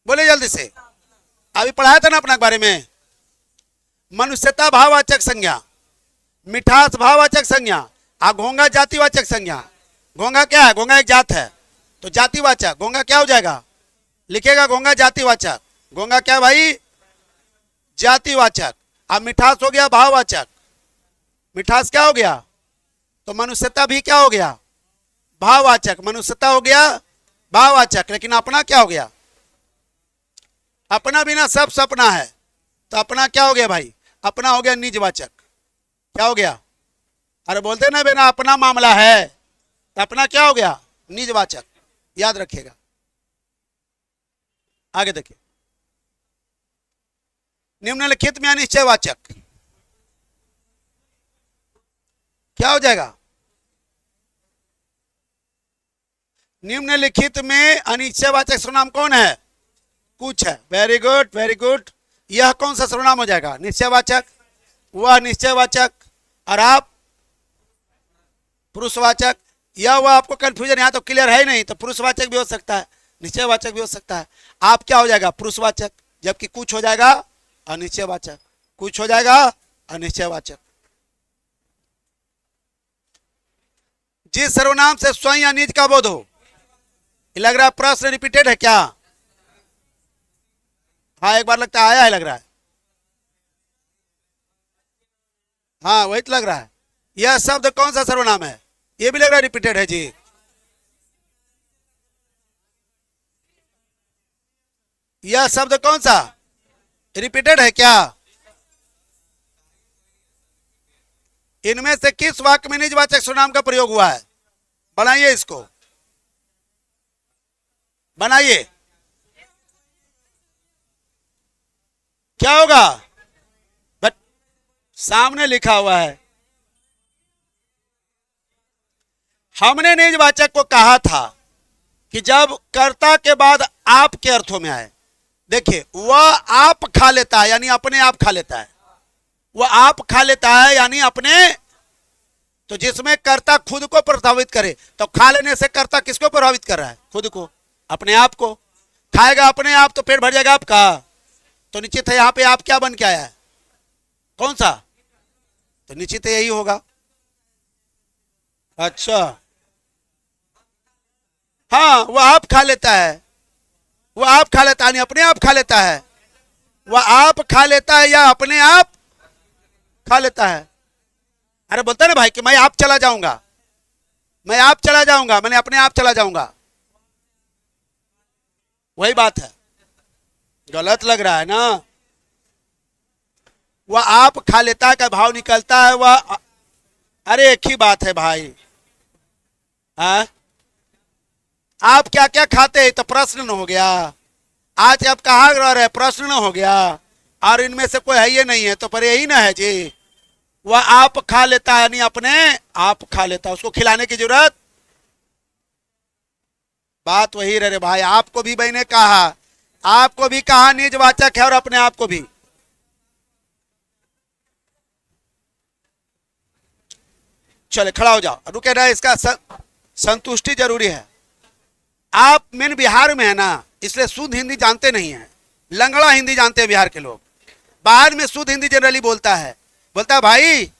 बोले जल्दी से। अभी पढ़ाया था ना अपना बारे में। मनुष्यता भाववाचक संज्ञा, मिठास भाववाचक संज्ञा, घोंघा जातिवाचक संज्ञा। घोंघा क्या है? घोंघा एक जात है, तो जातिवाचक। घोंघा क्या हो जाएगा? लिखेगा घोंघा जातिवाचक। घोंघा क्या भाई? जातिवाचक। अब मिठास हो गया भाववाचक। मिठास क्या हो गया? तो मनुष्यता भी क्या हो गया? भाववाचक। मनुष्यता हो गया भाववाचक। लेकिन अपना क्या हो गया? अपना बिना सब सपना है, तो अपना क्या हो गया भाई? अपना हो गया निजवाचक। क्या हो गया? अरे बोलते ना बिना अपना मामला है, तो अपना क्या हो गया? निजवाचक। याद रखिएगा। आगे देखिए, निम्नलिखित में अनिश्चयवाचक क्या हो जाएगा? निम्नलिखित में अनिश्चयवाचक सर्वनाम कौन है? कुछ है। Very good, very good. यह कौन सा सर्वनाम हो जाएगा? निश्चयवाचक। वह निश्चयवाचक, और आप पुरुषवाचक। यह वह आपको कंफ्यूजन यहाँ तो क्लियर है ही नहीं, तो पुरुषवाचक भी हो सकता है, निश्चयवाचक भी हो सकता है। आप क्या हो जाएगा? पुरुषवाचक। जबकि कुछ हो जाएगा अनिश्चयवाचक। कुछ हो जाएगा अनिश्चयवाचक। जिस सर्वनाम से स्वयं या निज का बोध हो। लग रहा है प्रश्न रिपीटेड है क्या? हाँ, एक बार लगता है आया है, लग रहा है। हाँ, वही तो लग रहा है। यह शब्द कौन सा सर्वनाम है? ये भी लग रहा है रिपीटेड है जी। यह शब्द कौन सा रिपीटेड है क्या? इनमें से किस वाक्य में निजवाचक सर्वनाम का प्रयोग हुआ है? बनाइए इसको, बनाइए। क्या होगा? बट सामने लिखा हुआ है। हमने निजवाचक को कहा था कि जब कर्ता के बाद आप के अर्थों में आए। देखिए, वह आप खा लेता है यानी अपने आप खा लेता है। वह आप खा लेता है यानी अपने, तो जिसमें कर्ता खुद को प्रभावित करे, तो खा लेने से कर्ता किसको प्रभावित कर रहा है? खुद को, अपने आप को। खाएगा अपने आप तो पेट भर जाएगा आपका, तो निश्चित है यहाँ पे आप क्या बन के आया है? कौन सा? तो निश्चित है यही होगा। अच्छा, हाँ, वह आप खा लेता है। वह आप खा लेता है, अपने आप खा लेता है। वह आप खा लेता है या अपने आप खा लेता है? अरे बोलता है ना भाई कि मैं आप चला जाऊंगा, मैं आप चला जाऊंगा, मैंने अपने आप चला जाऊंगा। वही बात है। गलत लग रहा है ना? वह आप खा लेता है का भाव निकलता है वह। अरे एक ही बात है भाई। हाँ, आप क्या क्या खाते हैं? तो प्रश्न न हो गया। आज आप कहाँ रह रहे? प्रश्न न हो गया। और इनमें से कोई है ये नहीं है, तो पर यही ना है जी। वह आप खा लेता है यानी अपने आप खा लेता है, उसको खिलाने की जरूरत। बात वही रहे भाई। आपको भी मैंने कहा, आपको भी कहा निजवाचक है और अपने आप को भी। चले खड़ा हो जाओ, रुके रहे। इसका संतुष्टि जरूरी है। आप मेन बिहार में है ना, इसलिए शुद्ध हिंदी जानते नहीं है, लंगड़ा हिंदी जानते हैं बिहार के लोग। बाहर में शुद्ध हिंदी जनरली बोलता है, बोलता है भाई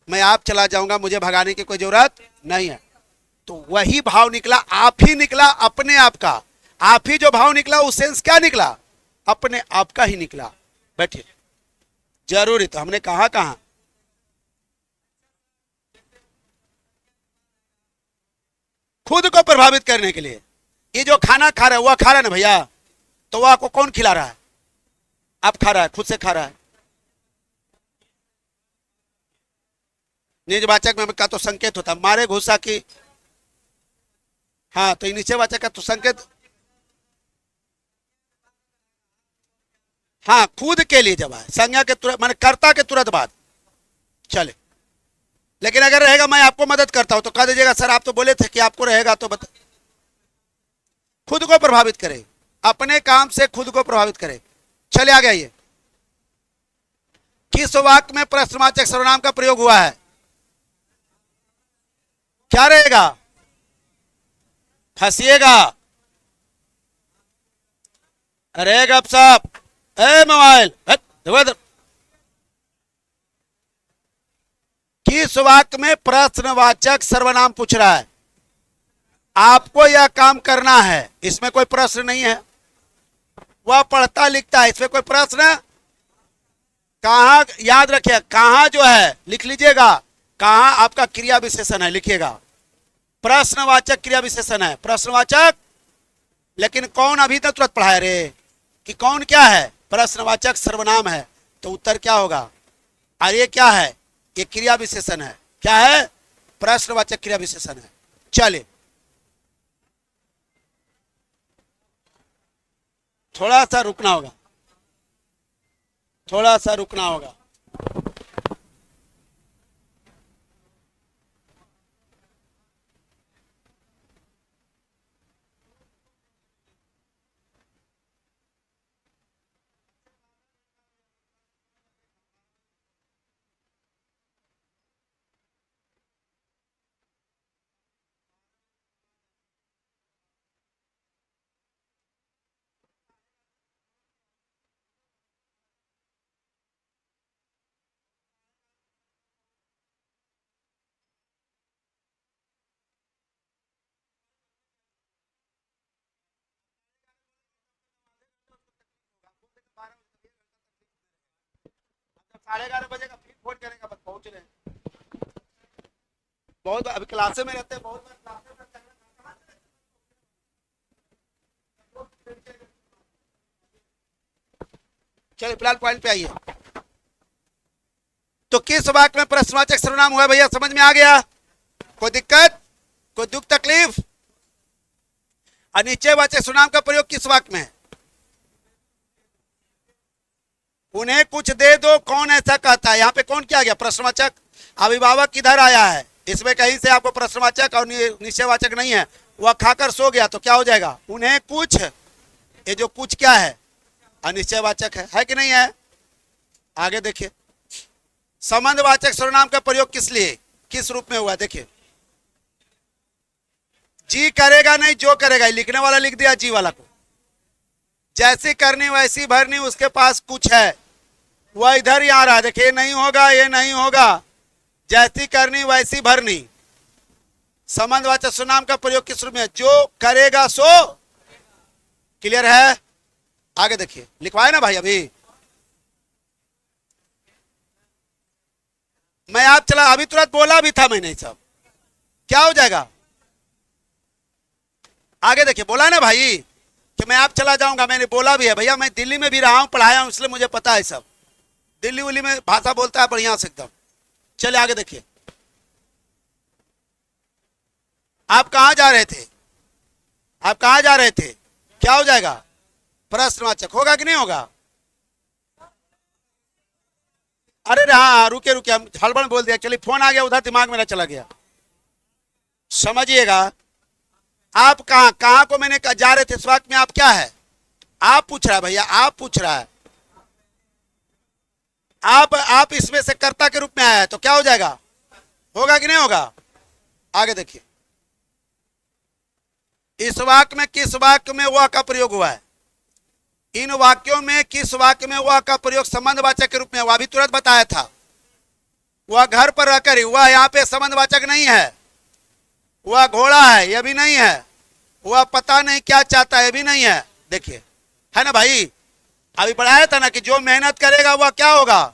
मैं आप चला जाऊंगा, मुझे भगाने की कोई जरूरत नहीं है। तो वही भाव निकला, आप ही निकला अपने आप का। आप ही जो भाव निकला उस सेंस क्या निकला? अपने आप का ही निकला। बैठिए, जरूरी तो हमने कहा कहां? खुद को प्रभावित करने के लिए। ये जो खाना खा रहा है वह खा रहा है ना भैया, तो वह आपको कौन खिला रहा है? आप खा रहा है, खुद से खा रहा है। निजवाचक में का तो संकेत होता, मारे घुसा की। हाँ, तो निश्चयवाचक का तो संकेत। हाँ, खुद के लिए जब आए संज्ञा के तुरंत, माने कर्ता के तुरंत बाद चले। लेकिन अगर रहेगा मैं आपको मदद करता हूं तो कह दीजिएगा सर आप तो बोले थे कि आपको रहेगा, तो बता। खुद को प्रभावित करे, अपने काम से खुद को प्रभावित करे। चले आगे आइए। किस वाक्य में प्रश्नवाचक सर्वनाम का प्रयोग हुआ है? क्या रहेगा? फंसिएगा। अरे गप साहब, ए मोबाइल देखो इधर। किस वाक्य में प्रश्नवाचक सर्वनाम पूछ रहा है? आपको यह काम करना है, इसमें कोई प्रश्न नहीं है। वह पढ़ता लिखता है, इसमें कोई प्रश्न? कहां, याद रखिए कहां जो है लिख लीजिएगा, कहां आपका क्रिया विशेषण है लिखिएगा। प्रश्नवाचक क्रिया विशेषण है, प्रश्नवाचक। लेकिन कौन अभी तक तुरंत पढ़ाया रे कि कौन क्या है? प्रश्नवाचक सर्वनाम है। तो उत्तर क्या होगा? और ये क्या है? ये क्रिया विशेषण है। क्या है? प्रश्नवाचक क्रिया विशेषण है। चलिए थोड़ा सा रुकना होगा, थोड़ा सा रुकना होगा। साढ़े 11 बजे का फिर फोन करेगा, बस पहुंच रहे हैं। बहुत अभी क्लासे में रहते हैं, बहुत बार क्लासे में रहते हैं। चलिए फिलहाल पॉइंट पे आइए। तो किस वाक्य में प्रश्नवाचक सर्वनाम हुआ भैया, समझ में आ गया? कोई दिक्कत, कोई दुख तकलीफ? अनिश्चयवाचक सर्वनाम का प्रयोग किस वाक्य में है? उन्हें कुछ दे दो, कौन ऐसा कहता है? यहाँ पे कौन किया गया? प्रश्नवाचक। अभिभावक किधर आया है? इसमें कहीं से आपको प्रश्नवाचक और निश्चयवाचक नहीं है। वह खाकर सो गया तो क्या हो जाएगा? उन्हें कुछ। ये जो कुछ क्या है? अनिश्चयवाचक है कि नहीं है? आगे देखिए, संबंधवाचक सर्वनाम का प्रयोग किस लिए, किस रूप में हुआ? देखिए, जी करेगा नहीं, जो करेगा। लिखने वाला लिख दिया जी वाला को। जैसी करनी वैसी भरनी, उसके पास कुछ है, वह इधर ही आ रहा है। देखिए, नहीं होगा, ये नहीं होगा। जैसी करनी वैसी भरनी। संबंधवाचक सर्वनाम का प्रयोग किस रूप में? जो करेगा सो। क्लियर है? आगे देखिए, लिखवाए ना भाई अभी। मैं आप चला, अभी तुरंत बोला भी था मैंने सब। क्या हो जाएगा? आगे देखिए, बोला ना भाई कि मैं आप चला जाऊंगा, मैंने बोला भी है भैया। मैं दिल्ली में भी रहा हूं, पढ़ाया हूं, इसलिए मुझे पता है सब। दिल्ली उल्ली में भाषा बोलता है बढ़िया से एकदम। चले आगे देखिए, आप कहां जा रहे थे? आप कहां जा रहे थे? क्या हो जाएगा? प्रश्नवाचक होगा कि नहीं होगा? अरे हाँ, रुके रुके, हम हड़बड़ बोल दिया। चलिए, फोन आ गया उधर, दिमाग मेरा चला गया। समझिएगा, आप कहां कहां को मैंने जा रहे थे इस वक्त में? आप क्या है? आप पूछ रहा है भैया, आप पूछ रहा है। आप इसमें से कर्ता के रूप में आया है, तो क्या हो जाएगा? होगा कि नहीं होगा? आगे देखिए, इस वाक्य में किस वाक्य में वह का प्रयोग हुआ है? इन वाक्यों में किस वाक्य में वह का प्रयोग संबंधवाचक के रूप में हुआ? अभी तुरंत बताया था। वह घर पर रहकर ही, वह यहाँ पे संबंधवाचक नहीं है। वह घोड़ा है, यह भी नहीं है। वह पता नहीं क्या चाहता है, यह भी नहीं है। देखिए, है ना भाई? अभी पढ़ाया था ना कि जो मेहनत करेगा वह क्या होगा।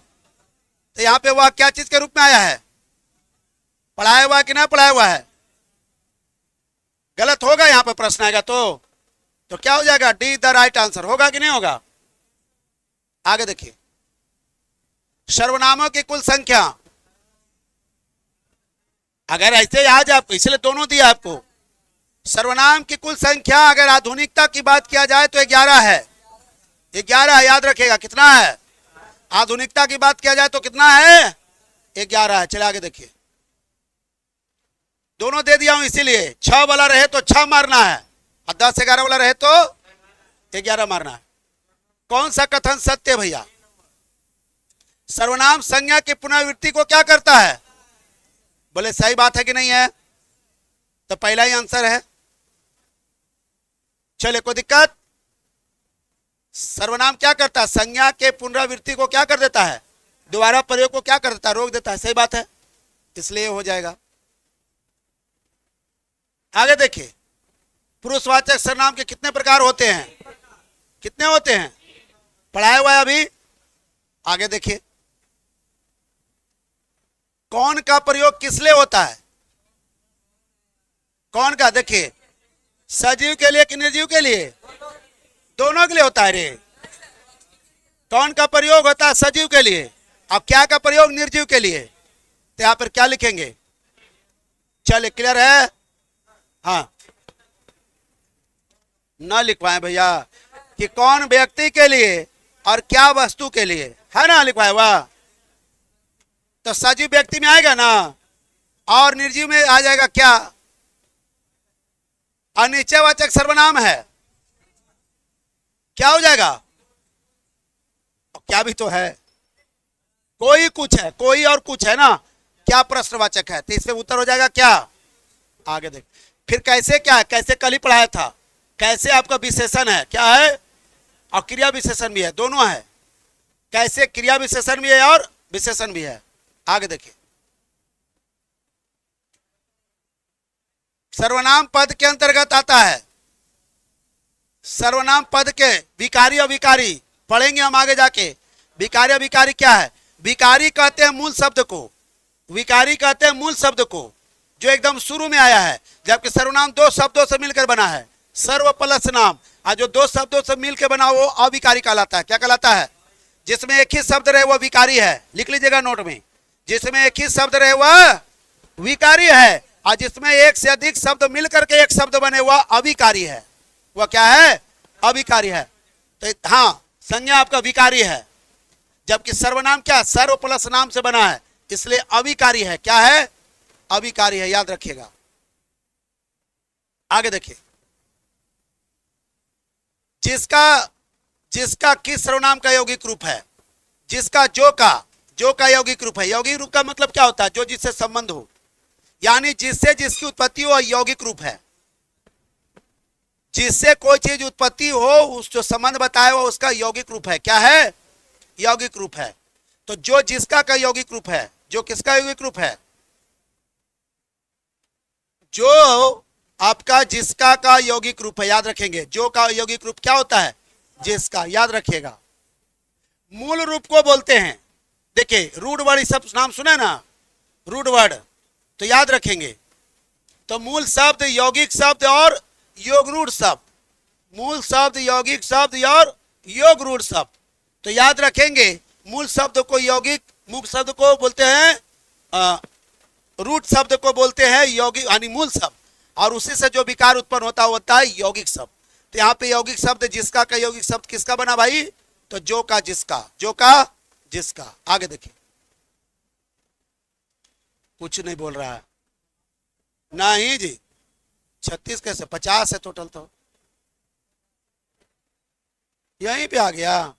तो यहाँ पे वह क्या चीज के रूप में आया है? पढ़ाया हुआ कि ना पढ़ाया हुआ है? गलत होगा, यहाँ पे प्रश्न आएगा तो क्या हो जाएगा? D the right answer. होगा कि नहीं होगा? आगे देखिए, सर्वनामों की कुल संख्या। अगर ऐसे आज आप, इसलिए दोनों दिया आपको। सर्वनाम की कुल संख्या अगर आधुनिकता की बात किया जाए तो 11 है। 11 है, याद रखेगा। कितना है? आधुनिकता की बात किया जाए तो कितना है? 11 है। चलिए आगे देखिए, दोनों दे दिया हूं इसीलिए। 6 वाला रहे तो 6 मारना है, और 10 11 वाला रहे तो 11 मारना है। कौन सा कथन सत्य भैया? सर्वनाम संज्ञा की पुनरावृत्ति को क्या करता है? बोले सही बात है कि नहीं है? तो पहला ही आंसर है। चले, कोई दिक्कत? सर्वनाम क्या करता है? संज्ञा के पुनरावृत्ति को क्या कर देता है? दोबारा प्रयोग को क्या कर देता है? रोक देता है। सही बात है, इसलिए हो जाएगा। आगे देखिए, पुरुषवाचक सर्वनाम के कितने प्रकार होते हैं? कितने होते हैं? पढ़ाया हुआ है अभी। आगे देखिए, कौन का प्रयोग किस लिए होता है? कौन का? देखिए, सजीव के लिए कि निर्जीव के लिए? दोनों के लिए होता है रे। कौन का प्रयोग होता है? सजीव के लिए। अब क्या का प्रयोग? निर्जीव के लिए। तो यहां पर क्या लिखेंगे? चलिए, क्लियर है? हाँ, न लिखवाएं भैया कि कौन व्यक्ति के लिए और क्या वस्तु के लिए, है ना लिखवाए हुआ। तो सजीव व्यक्ति में आएगा ना, और निर्जीव में आ जाएगा क्या? अनिश्चयवाचक सर्वनाम है, क्या हो जाएगा? क्या भी तो है, कोई कुछ है, कोई और कुछ है ना, क्या प्रश्नवाचक है, तो इसमें उत्तर हो जाएगा क्या? आगे देख, फिर कैसे क्या है? कैसे कल ही पढ़ाया था। कैसे आपका विशेषण है, क्या है? और क्रिया विशेषण भी है, दोनों है। कैसे क्रिया विशेषण भी है और विशेषण भी है। आगे देखिए, सर्वनाम पद के अंतर्गत आता है। सर्वनाम पद के विकारी और विकारी पढ़ेंगे हम आगे जाके। विकारी और विकारी क्या है? विकारी कहते हैं मूल शब्द को, विकारी कहते हैं मूल शब्द को जो एकदम शुरू में आया है, जबकि सर्वनाम दो शब्दों से मिलकर बना है, सर्व प्लस नाम, और जो दो शब्दों से मिलकर बना वो अविकारी कहलाता है। क्या कहलाता है? जिसमें एक ही शब्द रहे वो विकारी है, लिख लीजिएगा नोट में। जिसमें एक ही शब्द रहे वह विकारी है, और जिसमें एक से अधिक शब्द मिलकर के एक शब्द बने वह अविकारी है। वह क्या है? अविकारी है। तो हाँ, संज्ञा आपका विकारी है, जबकि सर्वनाम क्या? सर्व प्लस नाम से बना है, इसलिए अविकारी है। क्या है? अविकारी है, याद रखिएगा। आगे देखिए, जिसका किस सर्वनाम का यौगिक रूप है? जिसका जो का यौगिक रूप है। यौगिक रूप का मतलब क्या होता है? जो जिससे संबंध हो, यानी जिससे जिसकी उत्पत्ति हो यौगिक रूप है। जिससे कोई चीज उत्पत्ति हो, उस जो संबंध बताया हो उसका यौगिक रूप है। क्या है? यौगिक रूप है। तो जो जिसका का यौगिक रूप है, जो किसका यौगिक रूप है? जो आपका जिसका का यौगिक रूप है, याद रखेंगे। जो का यौगिक रूप क्या होता है? जिसका, याद रखिएगा। मूल रूप को बोलते हैं, देखिए रूट वर्ड सब नाम सुना ना, रूट वर्ड, तो याद रखेंगे। तो मूल शब्द, यौगिक शब्द और योग रूढ़ शब्द, मूल शब्द, यौगिक शब्द और योग रूढ़ शब्द, तो याद रखेंगे। मूल शब्द को यौगिक, मूल शब्द को बोलते हैं, रूट शब्द को बोलते हैं यौगिक, यानी मूल शब्द, और उसी से जो विकार उत्पन्न होता है यौगिक शब्द। तो यहाँ पे यौगिक शब्द जिसका का यौगिक शब्द किसका बना भाई? तो जो का जिसका, जो का जिसका। आगे देखिए, कुछ नहीं बोल रहा है। नहीं जी, 36 कैसे? 50 है टोटल, तो यहीं पे आ गया,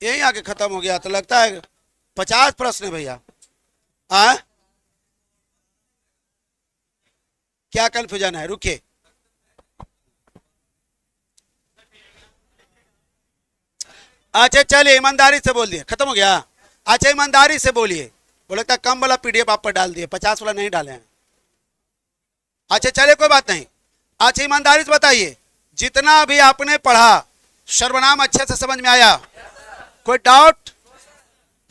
यहीं आके खत्म हो गया। तो लगता है 50 प्रश्न है भैया। क्या कंफ्यूजन है? रुकिए, अच्छा चलिए, ईमानदारी से बोल दिए, खत्म हो गया। अच्छा ईमानदारी से बोलिए, वो लगता है कम वाला पीडीएफ आप पर डाल दिए, 50 वाला नहीं डाले हैं। अच्छा चलिए, कोई बात नहीं। अच्छा ईमानदारी से बताइए, जितना अभी आपने पढ़ा सर्वनाम अच्छे से समझ में आया? कोई डाउट?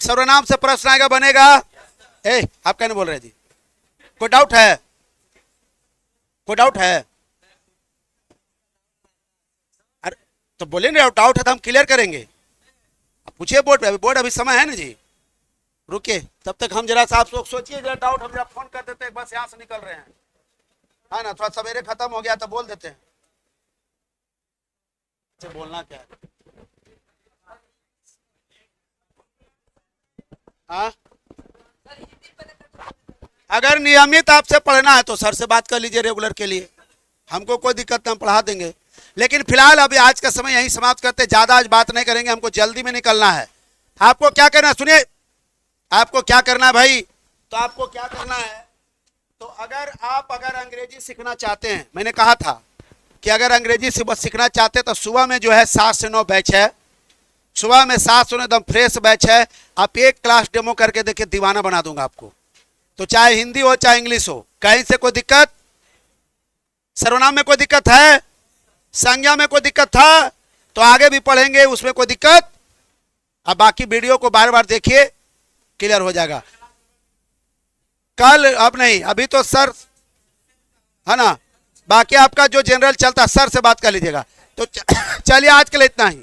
सर्वनाम से प्रश्न आएगा, बनेगा। आप कहने बोल रहे जी? कोई डाउट है? कोई डाउट है? अरे तो बोले ना, डाउट है तो हम क्लियर करेंगे। पूछिए बोर्ड पे, अभी बोर्ड, अभी समय है ना जी। रुकिए, तब तक हम जरा सा आप लोग सोचिए, जरा डाउट हम जरा फोन कर देते हैं, बस यहाँ से निकल रहे हैं, है ना। थोड़ा सवेरे खत्म हो गया तो बोल देते हैं। बोलना क्या है? हाँ, अगर नियमित आपसे पढ़ना है तो सर से बात कर लीजिए रेगुलर के लिए, हमको कोई दिक्कत नहीं, हम पढ़ा देंगे। लेकिन फिलहाल अभी आज का समय यहीं समाप्त करते, ज्यादा आज बात नहीं करेंगे, हमको जल्दी में निकलना है। आपको क्या करना, सुनिए, आपको क्या करना है भाई? तो आपको क्या करना है, तो अगर अंग्रेजी सीखना चाहते हैं, मैंने कहा था कि अगर अंग्रेजी सीखना चाहते तो सुबह में जो है 7 से 9 बैच है, सुबह में 7 से 9 एकदम फ्रेश बैच है। आप एक क्लास डेमो करके देखिए, दीवाना बना दूंगा आपको। तो चाहे हिंदी हो चाहे इंग्लिश हो, कहीं से कोई दिक्कत, सर्वनाम में कोई दिक्कत है, संज्ञा में कोई दिक्कत था तो आगे भी पढ़ेंगे, उसमें कोई दिक्कत। अब बाकी वीडियो को बार बार देखिए, क्लियर हो जाएगा। कल अब नहीं, अभी तो सर है ना, बाकी आपका जो जनरल चलता सर से बात कर लीजिएगा। तो चलिए आज के लिए इतना ही।